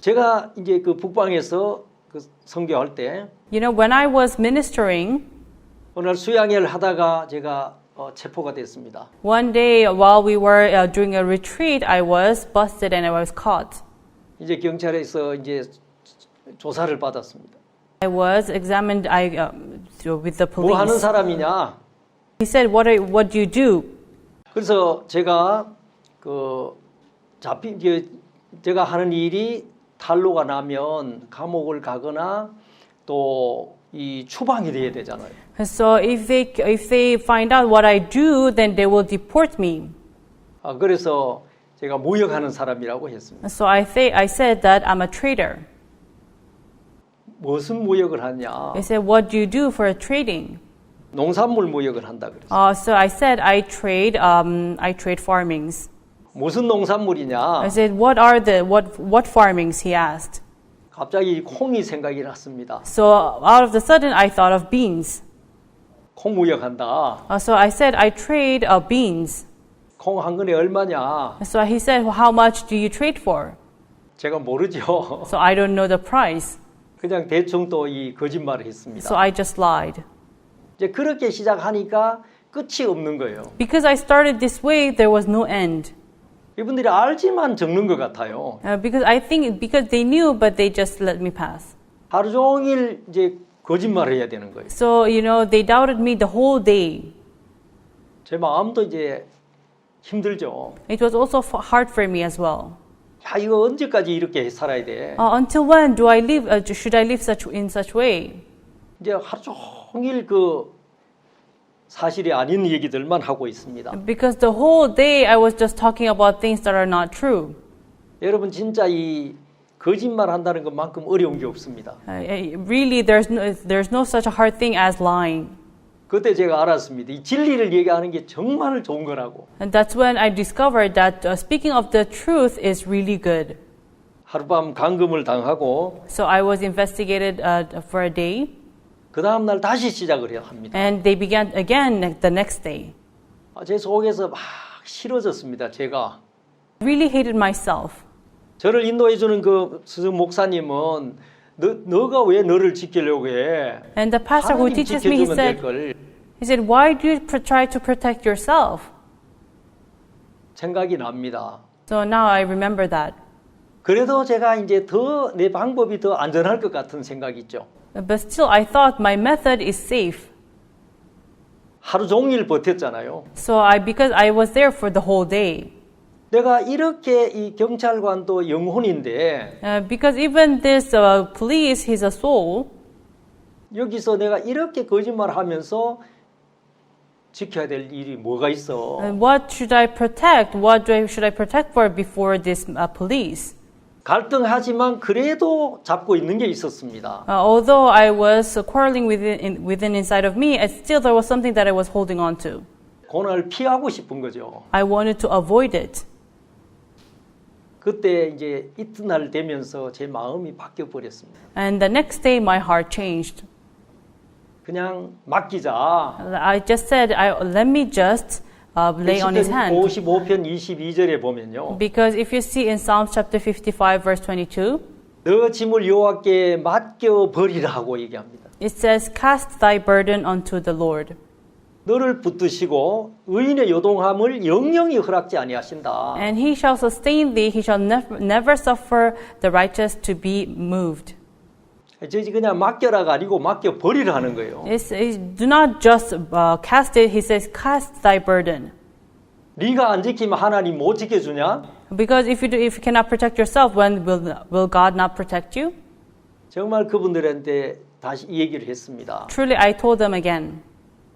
제가 이제 그 북방에서 그 선교할 때 You know, when I was ministering, 오늘 수양회를 하다가 제가 체포가 됐습니다. one day while we were doing a retreat, I was busted and I was caught. 이제 경찰에서 이제 조사를 받았습니다. I was examined with the police. 뭐 하는 사람이냐? He said, what do you do? 그래서 제가 그 제가 하는 일이 탄로가 나면 감옥을 가거나 또 이 추방이 돼야 되잖아요. So if they find out what I do, then they will deport me. 그래서 제가 모욕하는 사람이라고 했습니다. So I said that I'm a traitor. 무슨 모욕을 하냐? They said, what do you do for trading? 농산물 모욕을 한다 그랬어요. So I said I trade farmings. 무슨 농산물이냐? I said, what farmings? He asked. 갑자기 콩이 생각이 났습니다. So out of the sudden, I thought of beans. 콩 무역한다. So I said, I trade beans. 콩 한 근에 얼마냐? So he said, well, how much do you trade for? 제가 모르죠. So I don't know the price. 그냥 대충 또 이 거짓말을 했습니다. So I just lied. 이제 그렇게 시작하니까 끝이 없는 거예요. Because I started this way, there was no end. 이분들이 알지만 적는 것 같아요. Because I think because they knew, but they just let me pass. 하루 종일 이제 거짓말을 해야 되는 거예요. So they doubted me the whole day. 제 마음도 이제 힘들죠. It was also hard for me as well. 야, 이거 언제까지 이렇게 살아야 돼? Until when do I live? Should I live in such way? 이제 하루 종일 그 사실이 아닌 얘기들만 하고 있습니다. Because the whole day I was just talking about things that are not true. 여러분 진짜 이 거짓말 한다는 것만큼 어려운 게 없습니다. Really, there's no such a hard thing as lying. 그때 제가 알았습니다. 이 진리를 얘기하는 게 정말 좋은 거라고. And that's when I discovered that speaking of the truth is really good. 하룻밤 감금을 당하고 So I was investigated for a day. 그 다음 날 다시 시작을 해야 합니다. And they began again the next day. 제 속에서 막 싫어졌습니다. 제가 Really hated myself. 저를 인도해 주는 그 스승 목사님은 너가 왜 너를 지키려고 해? And the pastor who 하나님 teaches me, 지켜주면 될 걸. he said, why do you try to protect yourself? 생각이 납니다. So now I remember that. 그래도 제가 이제 더 내 방법이 더 안전할 것 같은 생각이 있죠. But still, I thought my method is safe. 하루 종일 버텼잖아요. So because I was there for the whole day. 내가 이렇게 이 경찰관도 영혼인데 Because even this police, he's a soul. 여기서 내가 이렇게 거짓말하면서 지켜야 될 일이 뭐가 있어? And what should I protect? Should I protect for before this police? 갈등하지만 그래도 잡고 있는 게 있었습니다. Although I was quarreling within inside of me, still there was something that I was holding on to. 고난을 피하고 싶은 거죠. I wanted to avoid it. 그때 이제 이튿날 되면서 제 마음이 바뀌어 버렸습니다. And the next day, my heart changed. 그냥 맡기자. I just said, let me just lay on his hand. 55편 22절에 보면요. Because if you see in Psalms chapter 55, verse 22, 너 짐을 여호와께 맡겨 버리라고 얘기합니다. it says, cast thy burden unto the Lord. 너를 붙드시고 의인의 요동함을 영영히 허락지 아니하신다. And he shall sustain thee, he shall never suffer the righteous to be moved. 저기 그냥 맡겨라가 아니고 맡겨 버리라는 거예요. Do not just cast it, he says, cast thy burden. 네가 안 지키면 하나님 못 지켜주냐? Because if you cannot protect yourself, when will God not protect you? 정말 그분들한테 다시 이 얘기를 했습니다. Truly, I told them again.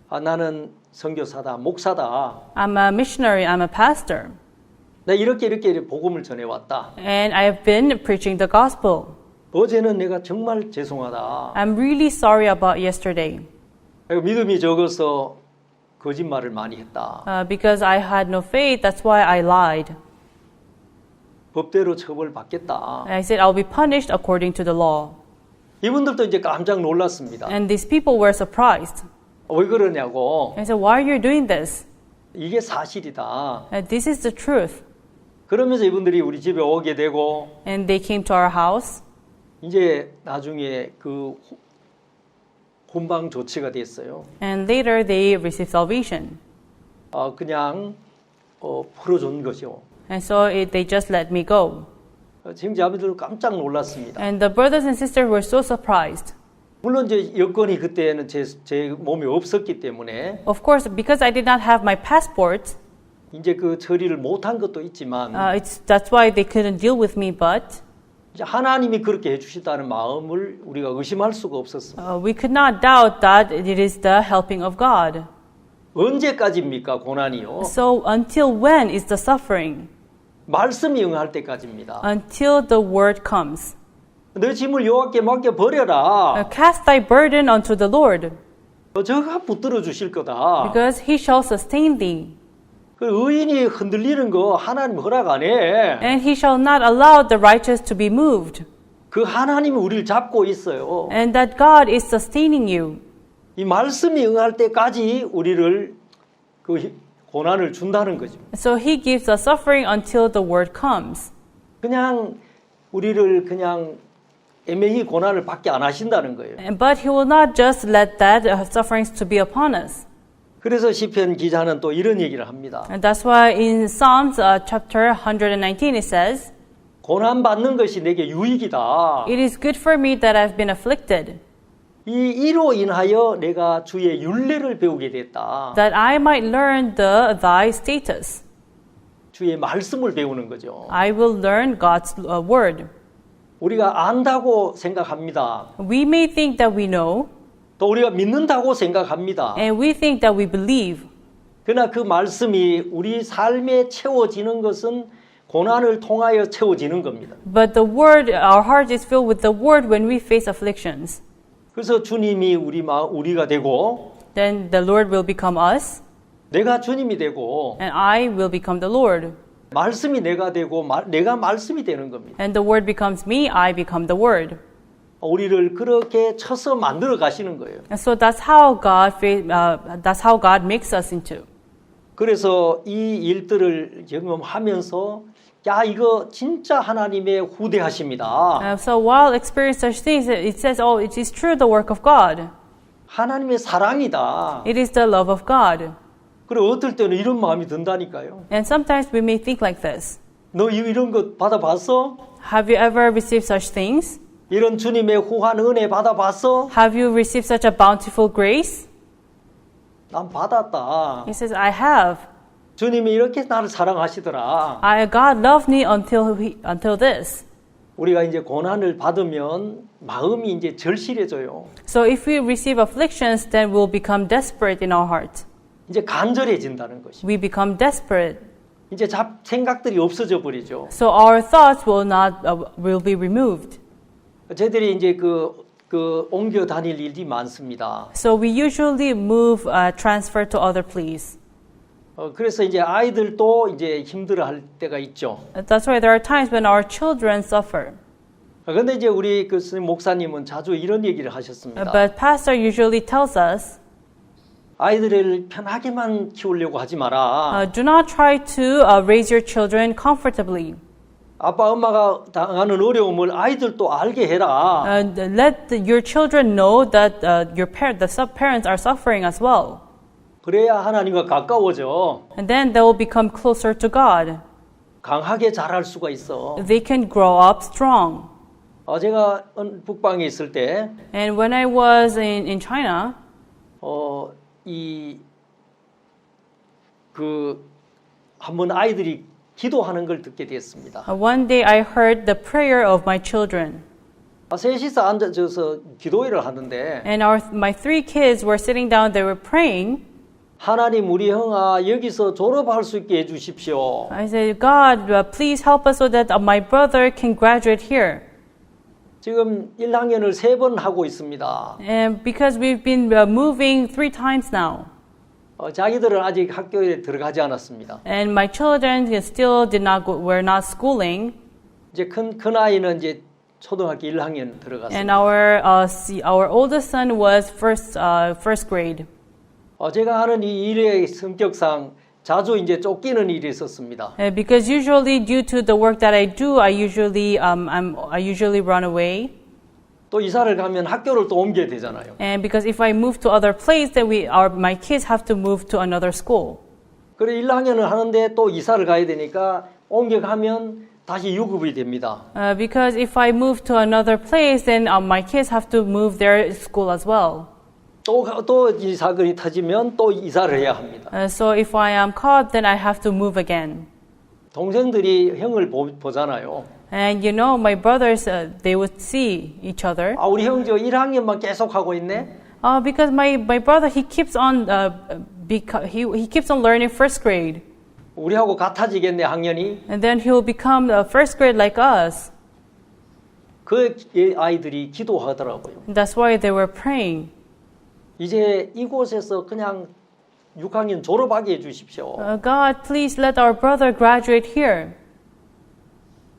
나는 선교사다, 목사다. I'm a missionary, I'm a pastor. 나 이렇게 복음을 전해왔다. And I have been preaching the gospel. 어제는 내가 정말 죄송하다. I'm really sorry about yesterday. 믿음이 적어서 거짓말을 많이 했다. Because I had no faith, that's why I lied. 법대로 처벌받겠다. I said I'll be punished according to the law. 이분들도 이제 깜짝 놀랐습니다. And these people were surprised. 왜 그러냐고. I said, why are you doing this? 이게 사실이다. This is the truth. 그러면서 이분들이 우리 집에 오게 되고 And they came to our house. 이제 나중에 그 훈방 조치가 됐어요. And later they received salvation. 그냥 풀어준 거죠. And so they just let me go. 형제자매들도 깜짝 놀랐습니다. And the brothers and sisters were so surprised. 물론 이제 여권이 그때는 제 몸에 없었기 때문에 Of course, because I did not have my passport, 이제 그 처리를 못한 것도 있지만 That's why they couldn't deal with me, but 이제 하나님이 그렇게 해주시다는 마음을 우리가 의심할 수가 없었습니다. we could not doubt that it is the helping of God. 언제까지입니까 고난이요? So until when is the suffering? 말씀이 응할 때까지입니다. Until the word comes. 너 짐을 여호와께 맡겨 버려라. Cast thy burden unto the Lord, 저가 붙들어 주실 거다. because he shall sustain thee. 그 의인이 흔들리는 거 하나님 허락 안 해. And he shall not allow the righteous to be moved. 그 하나님이 우리를 잡고 있어요. And that God is sustaining you. 이 말씀이 응할 때까지 우리를 그 고난을 준다는 거죠. So he gives us suffering until the word comes. 그냥 우리를 그냥 애매히 고난을 받게 안 하신다는 거예요. But he will not just let that sufferings to be upon us. 그래서 시편 기자는 또 이런 얘기를 합니다. And that's why in Psalms chapter 119 it says, 고난 받는 것이 내게 유익이다. it is good for me that I've been afflicted, 이로 인하여 내가 주의 율례를 배우게 됐다. that I might learn thy status. 주의 말씀을 배우는 거죠. I will learn God's word. 우리가 안다고 생각합니다. We may think that we know, 또 우리가 믿는다고 생각합니다. and we think that we believe. 그러나 그 말씀이 우리 삶에 채워지는 것은 고난을 통하여 채워지는 겁니다. But the word, our heart is filled with the word when we face afflictions. 그래서 주님이 우리가 되고 Then the Lord will become us, 내가 주님이 되고 and I will become the Lord. 말씀이 내가 되고 내가 말씀이 되는 겁니다. And the word becomes me, I become the word. 우리를 그렇게 쳐서 만들어 가시는 거예요. And so that's how God makes us into. 그래서 이 일들을 경험하면서 야 이거 진짜 하나님의 후대하십니다. So while experiencing such things, it says, oh, it is true the work of God. 하나님의 사랑이다. It is the love of God. 그리고 어떨 때는 이런 마음이 든다니까요. And sometimes we may think like this. 너 이런 것 받아봤어? Have you ever received such things? 이런 주님의 후한 은혜 받아봤어? Have you received such a bountiful grace? 난 받았다. He says, I have. 주님이 이렇게 나를 사랑하시더라. God loved me until this. 우리가 이제 고난을 받으면 마음이 이제 절실해져요. So if we receive afflictions, then we'll become desperate in our heart. 이제 간절해진다는 것이. We become desperate. 이제 생각들이 없어져 버리죠. So our thoughts will be removed. 저희들이 이제 그 옮겨 다닐 일이 많습니다. So we usually move, transfer to other place. 그래서 이제 아이들도 이제 힘들어할 때가 있죠. That's why there are times when our children suffer. 그런데 이제 우리 그 목사님은 자주 이런 얘기를 하셨습니다. But pastor usually tells us, 아이들을 편하게만 키우려고 하지 마라. do not try to raise your children comfortably. 아빠 엄마가 당하는 어려움을 아이들도 알게 해라. Let your children know that the sub-parents are suffering as well. 그래야 하나님과 가까워져. And then they will become closer to God. 강하게 자랄 수가 있어. They can grow up strong. 제가 북방에 있을 때 And when I was in China, 한번 아이들이 기도하는 걸 듣게 됐습니다. one day I heard the prayer of my children. 셋이서 앉아서 기도회를 하는데 And my 3 kids were sitting down, they were praying. 하나님 우리 형아 여기서 졸업할 수 있게 해주십시오. I said, God, please help us so that my brother can graduate here. 지금 1학년을 3번 하고 있습니다. And because we've been moving 3 times now. 자기들은 아직 학교에 들어가지 않았습니다. And my children still were not schooling. 이제 큰 아이는 이제 초등학교 1학년 들어갔습니다. And our oldest son was first grade. 제가 하는 이 일의 성격상 자주 이제 쫓기는 일이 있었습니다. Because usually due to the work that I do, I usually run away. 또 이사를 가면 학교를 또 옮겨야 되잖아요. And because if I move to other place, then my kids have to move to another school. 그래 1학년을 하는데 또 이사를 가야 되니까 옮겨가면 다시 유급이 됩니다. Because if I move to another place, then my kids have to move their school as well. 또 이 사건이 터지면 또 이사를 해야 합니다. So if I am caught, then I have to move again. 동생들이 형을 보잖아요. And you know, my brothers, they would see each other. 아, 우리 형 저 1학년만 계속 하고 있네. Because my brother, he keeps on he keeps on learning first grade, 우리하고 같아지겠네 학년이. and then he'll become first grade like us. 그 아이들이 기도하더라고요. And that's why they were praying. 이제 이곳에서 그냥 6학년 졸업하게 해주십시오. God, please let our brother graduate here.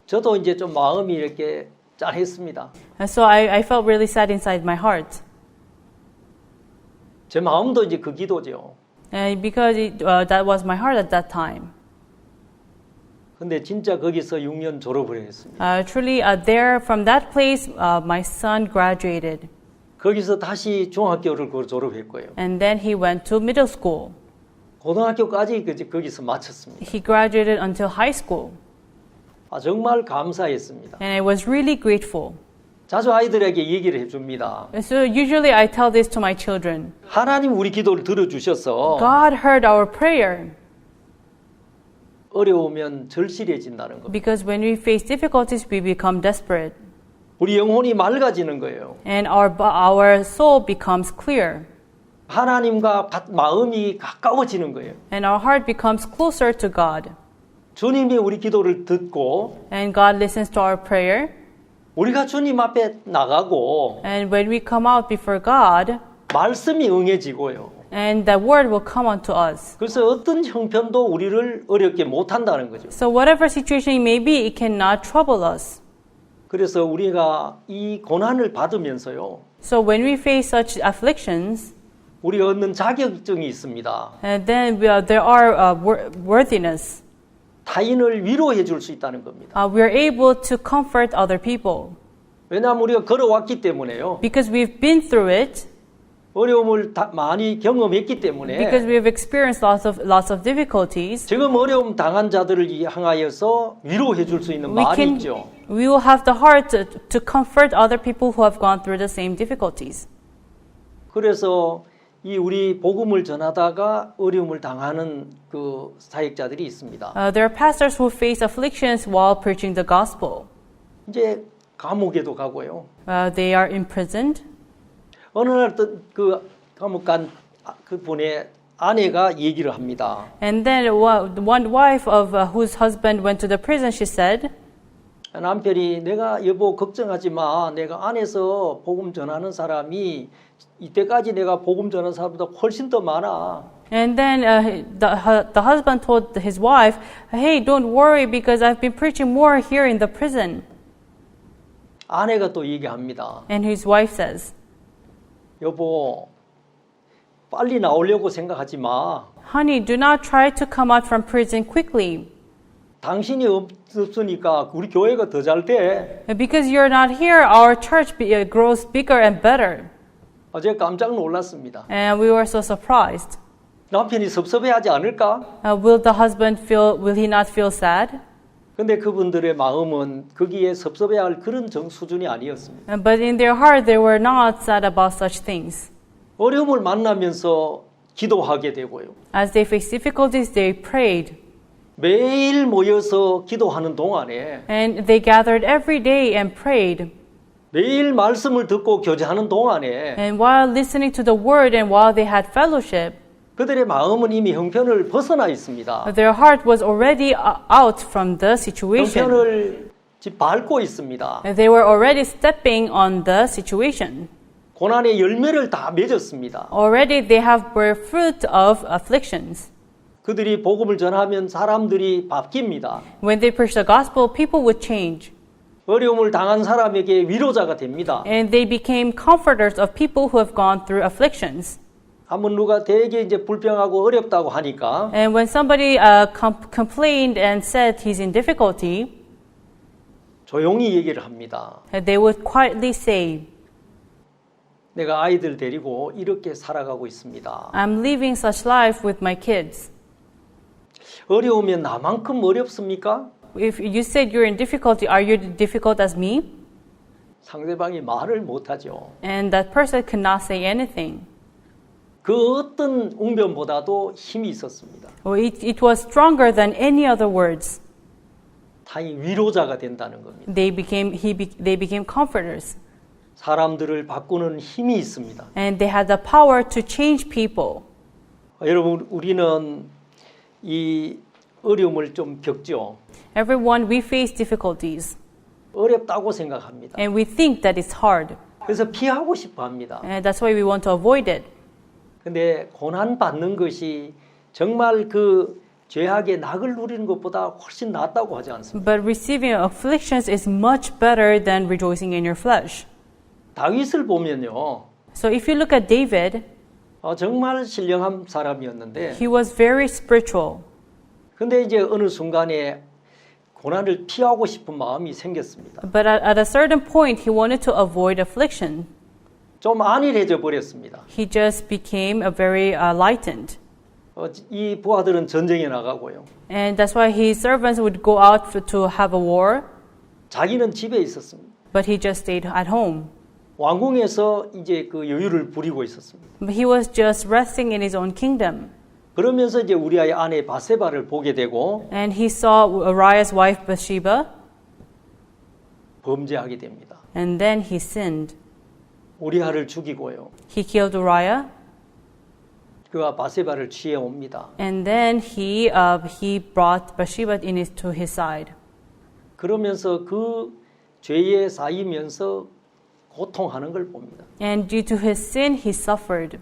저도 이제 좀 마음이 이렇게 짠했습니다. And so I felt really sad inside my heart. 제 마음도 이제 그 기도죠. And because that was my heart at that time. 근데 진짜 거기서 6년 졸업을 했습니다. Truly, there from that place, my son graduated. 거기서 다시 중학교를 졸업했고요. And then he went to middle school. 고등학교까지 거기서 마쳤습니다. He graduated until high school. 아, 정말 감사했습니다. And I was really grateful. 자주 아이들에게 얘기를 해줍니다. So usually I tell this to my children. 하나님 우리 기도를 들어주셔서 God heard our prayer. 어려우면 절실해진다는 겁니다. Because when we face difficulties, we become desperate. 우리 영혼이 맑아지는 거예요. And our soul becomes clear. 하나님과 마음이 가까워지는 거예요. And our heart becomes closer to God. 주님이 우리 기도를 듣고 And God listens to our prayer. 우리가 주님 앞에 나가고 And when we come out before God, 말씀이 응해지고요. and the word will come unto us. 그래서 어떤 형편도 우리를 어렵게 못한다는 거죠. So whatever situation it may be, it cannot trouble us. 그래서 우리가 이 고난을 받으면서요. So when we face such afflictions, 우리가 얻는 자격증이 있습니다. and then there are worthiness. 타인을 위로해 줄 수 있다는 겁니다. We are able to comfort other people. 왜냐하면 우리가 걸어왔기 때문에요. Because we've been through it. 어려움을 많이 경험했기 때문에 Because we've experienced lots of difficulties. 지금 어려움 당한 자들을 향하여서 위로해 줄 수 있는 말이 있죠. We will have the heart to comfort other people who have gone through the same difficulties. 그래서 이 우리 복음을 전하다가 어려움을 당하는 그 사역자들이 있습니다. There are pastors who face afflictions while preaching the gospel. 이제 감옥에도 가고요. They are imprisoned. 어느 날 그 감옥 간 그분의 아내가 얘기를 합니다. And then one wife of whose husband went to the prison, she said, 남편이 내가 여보 걱정하지 마. 내가 안에서 복음 전하는 사람이 이때까지 내가 복음 전하는 사람보다 훨씬 더 많아. and then the husband told his wife, hey, don't worry because I've been preaching more here in the prison. 아내가 또 얘기합니다. And his wife says, 여보 빨리 나오려고 생각하지 마. honey, do not try to come out from prison quickly. 당신이 없으니까 우리 교회가 더 잘 돼. Because you're not here, our church grows bigger and better. 제가 깜짝 놀랐습니다. And we were so surprised. 남편이 섭섭해하지 않을까? Will he not feel sad? 근데 그분들의 마음은 거기에 섭섭해할 그런 수준이 아니었습니다. But in their heart, they were not sad about such things. 어려움을 만나면서 기도하게 되고요. As they faced difficulties, they prayed. 매일 모여서 기도하는 동안에 And they gathered every day and prayed. 매일 말씀을 듣고 교제하는 동안에 And while listening to the word and while they had fellowship, 그들의 마음은 이미 형편을 벗어나 있습니다. their heart was already out from the situation. 형편을 밟고 있습니다. They were already stepping on the situation. 고난의 열매를 다 맺었습니다. Already they have bore fruit of afflictions. 그들이 복음을 전하면 사람들이 바뀝니다. When they preach the gospel, people would change. 어려움을 당한 사람에게 위로자가 됩니다. And they became comforters of people who have gone through afflictions. 한번 누가 되게 이제 불평하고 어렵다고 하니까 And when somebody complained and said he's in difficulty, 조용히 얘기를 합니다. they would quietly say, 내가 아이들 데리고 이렇게 살아가고 있습니다. I'm living such life with my kids. 어려우면 나만큼 어렵습니까? If you said you're in difficulty, are you difficult as me? 상대방이 말을 못하죠. And that person could not say anything. 그 어떤 웅변보다도 힘이 있었습니다. Well, it was stronger than any other words. 다행히 위로자가 된다는 겁니다. They became comforters. 사람들을 바꾸는 힘이 있습니다. And they had the power to change people. 여러분, 우리는 이 어려움을 좀 겪죠. Everyone, we face difficulties. 어렵다고 생각합니다. And we think that it's hard. 그래서 피하고 싶어 합니다. And that's why we want to avoid it. 근데 고난 받는 것이 정말 그 죄악의 낙을 누리는 것보다 훨씬 낫다고 하지 않습니까? But receiving afflictions is much better than rejoicing in your flesh. 다윗을 보면요. So if you look at David, 정말 신령한 사람이었는데 he was very spiritual. 근데 이제 어느 순간에 고난을 피하고 싶은 마음이 생겼습니다. But at a certain point, he wanted to avoid affliction. 좀 안일해져 버렸습니다. He just became very lightened. 이 부하들은 전쟁에 나가고요. And that's why his servants would go out to have a war, 자기는 집에 있었습니다. but he just stayed at home. 왕궁에서 이제 그 여유를 부리고 있었습니다. But he was just resting in his own kingdom. 그러면서 이제 우리아의 아내 바세바를 보게 되고 And he saw Uriah's wife Bathsheba, 범죄하게 됩니다. and then he sinned. 우리아를 죽이고요. He killed Uriah, 그가 바세바를 취해 옵니다. and then he brought Bathsheba to his side. 그러면서 그 죄에 쌓이면서 고통하는 걸 봅니다. And due to his sin, he suffered.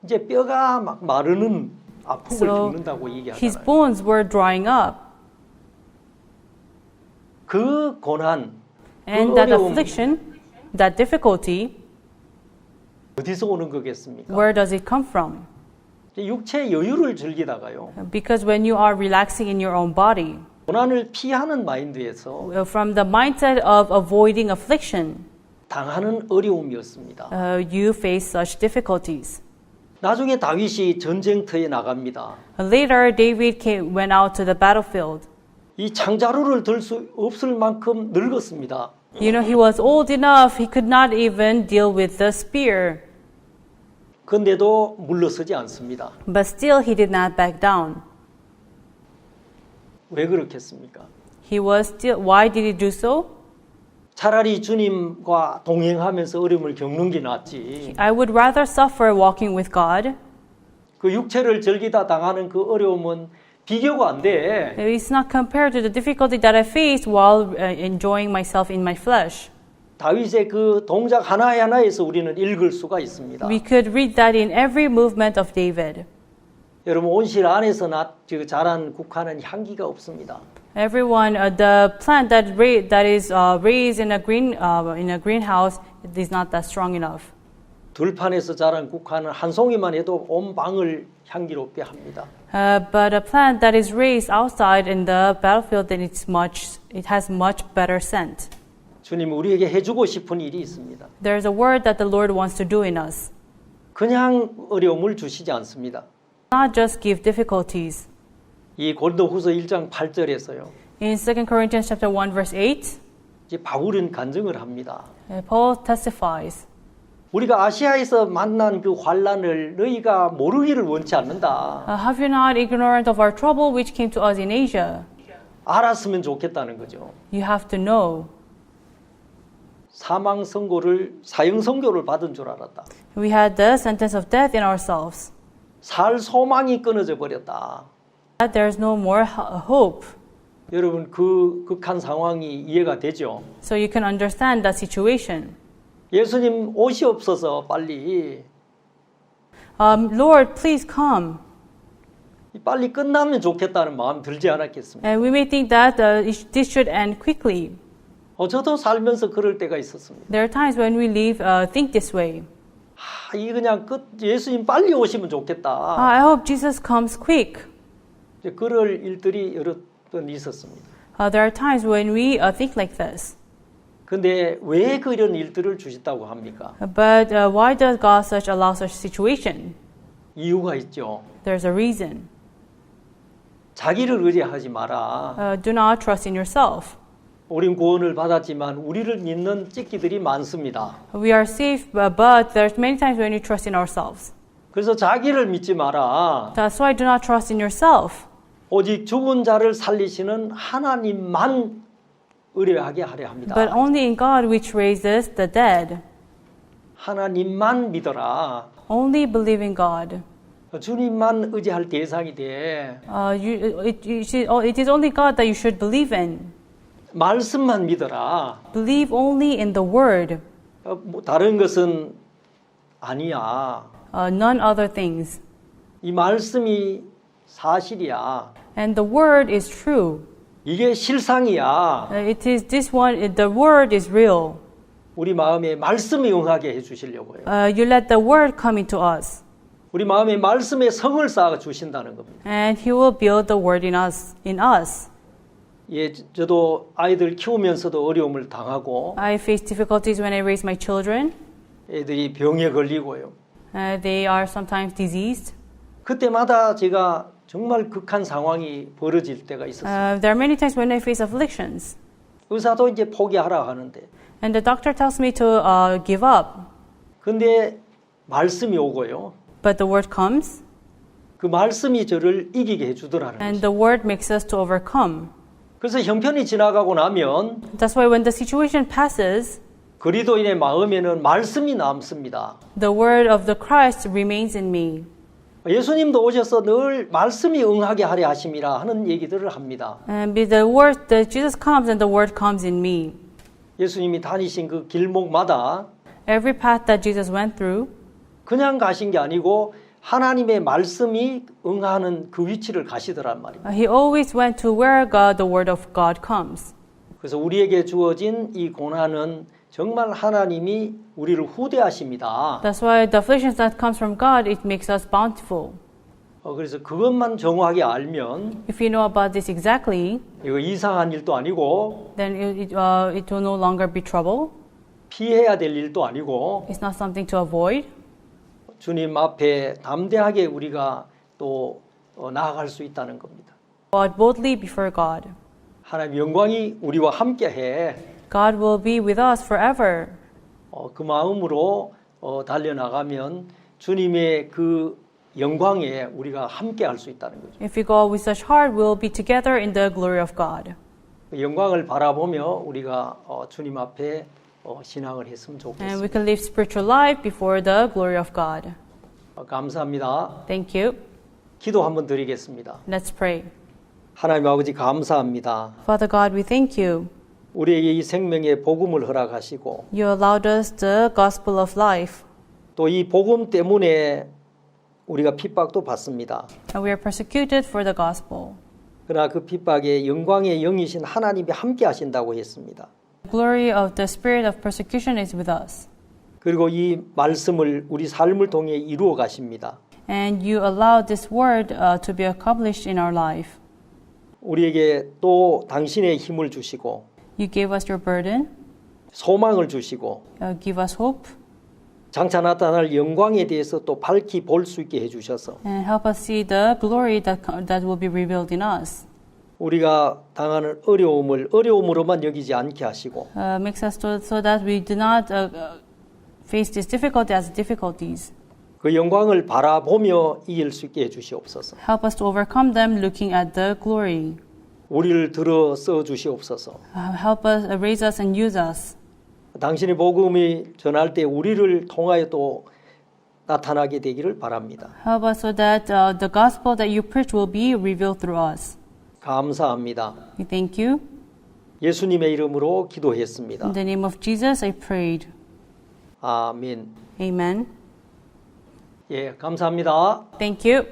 이제 뼈가 막 마르는 아픔을 So 겪는다고 his 얘기하잖아요. bones were drying up. 그 고난, And 그 that 어려움 affliction, that difficulty, 어디서 오는 거겠습니까? where does it come from? 육체의 여유를 즐기다가요. Because when you are relaxing in your own body, 고난을 피하는 마인드에서 from the mindset of avoiding affliction, 당하는 어려움이었습니다. you face such difficulties. 나중에 다윗이 전쟁터에 나갑니다. Later, David went out to the battlefield. 이 창자루를 들 수 없을 만큼 늙었습니다. You know, he was old enough, he could not even deal with the spear. 그런데도 물러서지 않습니다. But still, he did not back down. 왜 그렇겠습니까? Why did he do so? 차라리 주님과 동행하면서 어려움을 겪는 게 낫지. I would rather suffer walking with God. 그 육체를 즐기다 당하는 그 어려움은 비교가 안 돼. It's not compared to the difficulty that I faced while enjoying myself in my flesh. 다윗의 그 동작 하나하나에서 우리는 읽을 수가 있습니다. We could read that in every movement of David. 여러분 온실 안에서 자란 국화는 향기가 없습니다. Everyone, the plant that is raised in a greenhouse is not that strong enough. 들판에서 자란 국화는 한 송이만 해도 온 방을 향기롭게 합니다. But a plant that is raised outside in the battlefield, then it has much better scent. 주님 우리에게 해주고 싶은 일이 있습니다. There's a word that the Lord wants to do in us. 그냥 어려움을 주시지 않습니다. Not just give difficulties. 이 고린도후서 1장 8절에서요. In 2 Corinthians chapter 1 verse 8, 이제 바울은 간증을 합니다. Paul testifies. 우리가 아시아에서 만난 그 환난을 너희가 모르기를 원치 않는다. Have you not ignorant of our trouble which came to us in Asia? 알았으면 좋겠다는 거죠. You have to know. 사형 선고를 받은 줄 알았다. We had the sentence of death in ourselves. 살 소망이 끊어져 버렸다. That there's no more hope. 여러분 그 극한 상황이 이해가 되죠? So you can understand that situation. 예수님 오시옵소서 빨리. Lord, please come. 빨리 끝나면 좋겠다는 마음 들지 않았겠습니까? And we may think that this should end quickly. 저도 살면서 그럴 때가 있었습니다. There are times when we think this way. 이 그냥 예수님 빨리 오시면 좋겠다. I hope Jesus comes quick. 그럴 일들이 여러 번 있었습니다. There are times when we think like this. 근데 왜 그런 일들을 주셨다고 합니까? But why does God allow such situation? 이유가 있죠. There's a reason. 자기를 의지하지 마라. Do not trust in yourself. 우린 구원을 받았지만 우리를 믿는 찢기들이 많습니다. We are safe, but there's many times when we trust in ourselves. 그래서 자기를 믿지 마라. That's why do not trust in yourself, 오직 죽은 자를 살리시는 하나님만 의뢰하게 하려 합니다. but only in God which raises the dead. 하나님만 믿어라. Only believe in God. 주님만 의지할 대상이 돼. It is only God that you should believe in. 말씀만 믿어라. Believe only in the Word, 다른 것은 아니야. none other things. 이 말씀이 사실이야. And the Word is true. 이게 실상이야. It is this one. The Word is real. 우리 마음에 말씀이 응하게 해주시려고요. You let the Word come into us, 우리 마음에 말씀의 성을 쌓아 주신다는 겁니다. and He will build the Word in us. 예, 저도 아이들 키우면서도 어려움을 당하고 I face difficulties when I raise my children. 애들이 병에 걸리고요. They are sometimes diseased. 그때마다 제가 정말 극한 상황이 벌어질 때가 있었어요. There are many times when I face afflictions, 의사도 이제 포기하라 하는데, and the doctor tells me to give up. 근데 말씀이 오고요. But the Word comes, 그 말씀이 저를 이기게 해주더라는 and 거죠. the Word makes us to overcome. 그래서 형편이 지나가고 나면 That's why when the situation passes, 그리스도인의 마음에는 말씀이 남습니다. the Word of the Christ remains in me. 예수님도 오셔서 늘 말씀이 응하게 하려 하심이라 하는 얘기들을 합니다. And the Word, that Jesus comes, and the Word comes in me. 예수님이 다니신 그 길목마다 Every path that Jesus went through, 그냥 가신 게 아니고 하나님의 말씀이 응하는 그 위치를 가시더란 말입니다. He always went to where the Word of God comes. 그래서 우리에게 주어진 이 고난은 정말 하나님이 우리를 후대하십니다. That's why the afflictions that comes from God, it makes us bountiful. 그래서 그것만 정확하게 알면 If you know about this exactly, 이거 이상한 일도 아니고 then it will no longer be trouble. 피해야 될 일도 아니고 It's not something to avoid. 주님 앞에 담대하게 우리가 또 나아갈 수 있다는 겁니다. But boldly before God. 하나님 영광이 우리와 함께해. God will be with us forever. 그 마음으로 달려나가면 주님의 그 영광에 우리가 함께할 수 있다는 거죠. If we go with such heart, we'll be together in the glory of God. 그 영광을 바라보며 우리가 주님 앞에 신앙을 했으면 And 좋겠습니다. we can live spiritual life before the glory of God. 감사합니다. Thank you. 기도 한번 드리겠습니다. Let's pray. 하나님 아버지 감사합니다. Father God, we thank you. 우리에게 이 생명의 복음을 허락하시고 You allowed us the gospel of life. 또 이 복음 때문에 우리가 핍박도 받습니다. And we are persecuted for the gospel. 그러나 그 핍박에 영광의 영이신 하나님이 함께 하신다고 했습니다. The glory of the spirit of persecution is with us. 그리고 이 말씀을 우리 삶을 통해 이루어 가십니다. And you allow this word to be accomplished in our life. 우리에게 또 당신의 힘을 주시고 You gave us your burden. 소망을 주시고 Give us hope. 장차 나타날 영광에 대해서 또 밝히 볼 수 있게 해주셔서 And help us see the glory that will be revealed in us. 우리가 당하는 어려움을 어려움으로만 여기지 않게 하시고 Makes us so that we do not face this difficulty as difficulties. 그 영광을 바라보며 이길 수 있게 해주시옵소서. Help us to overcome them looking at the glory. 우리를 들어 써 주시옵소서. Help us, raise us and use us. 당신의 복음이 전할 때 우리를 통하여 또 나타나게 되기를 바랍니다. Help us so that the gospel that you preach will be revealed through us. 감사합니다. We thank you. 예수님의 이름으로 기도했습니다. In the name of Jesus, I prayed. 아멘. Amen. 예, 감사합니다. Thank you.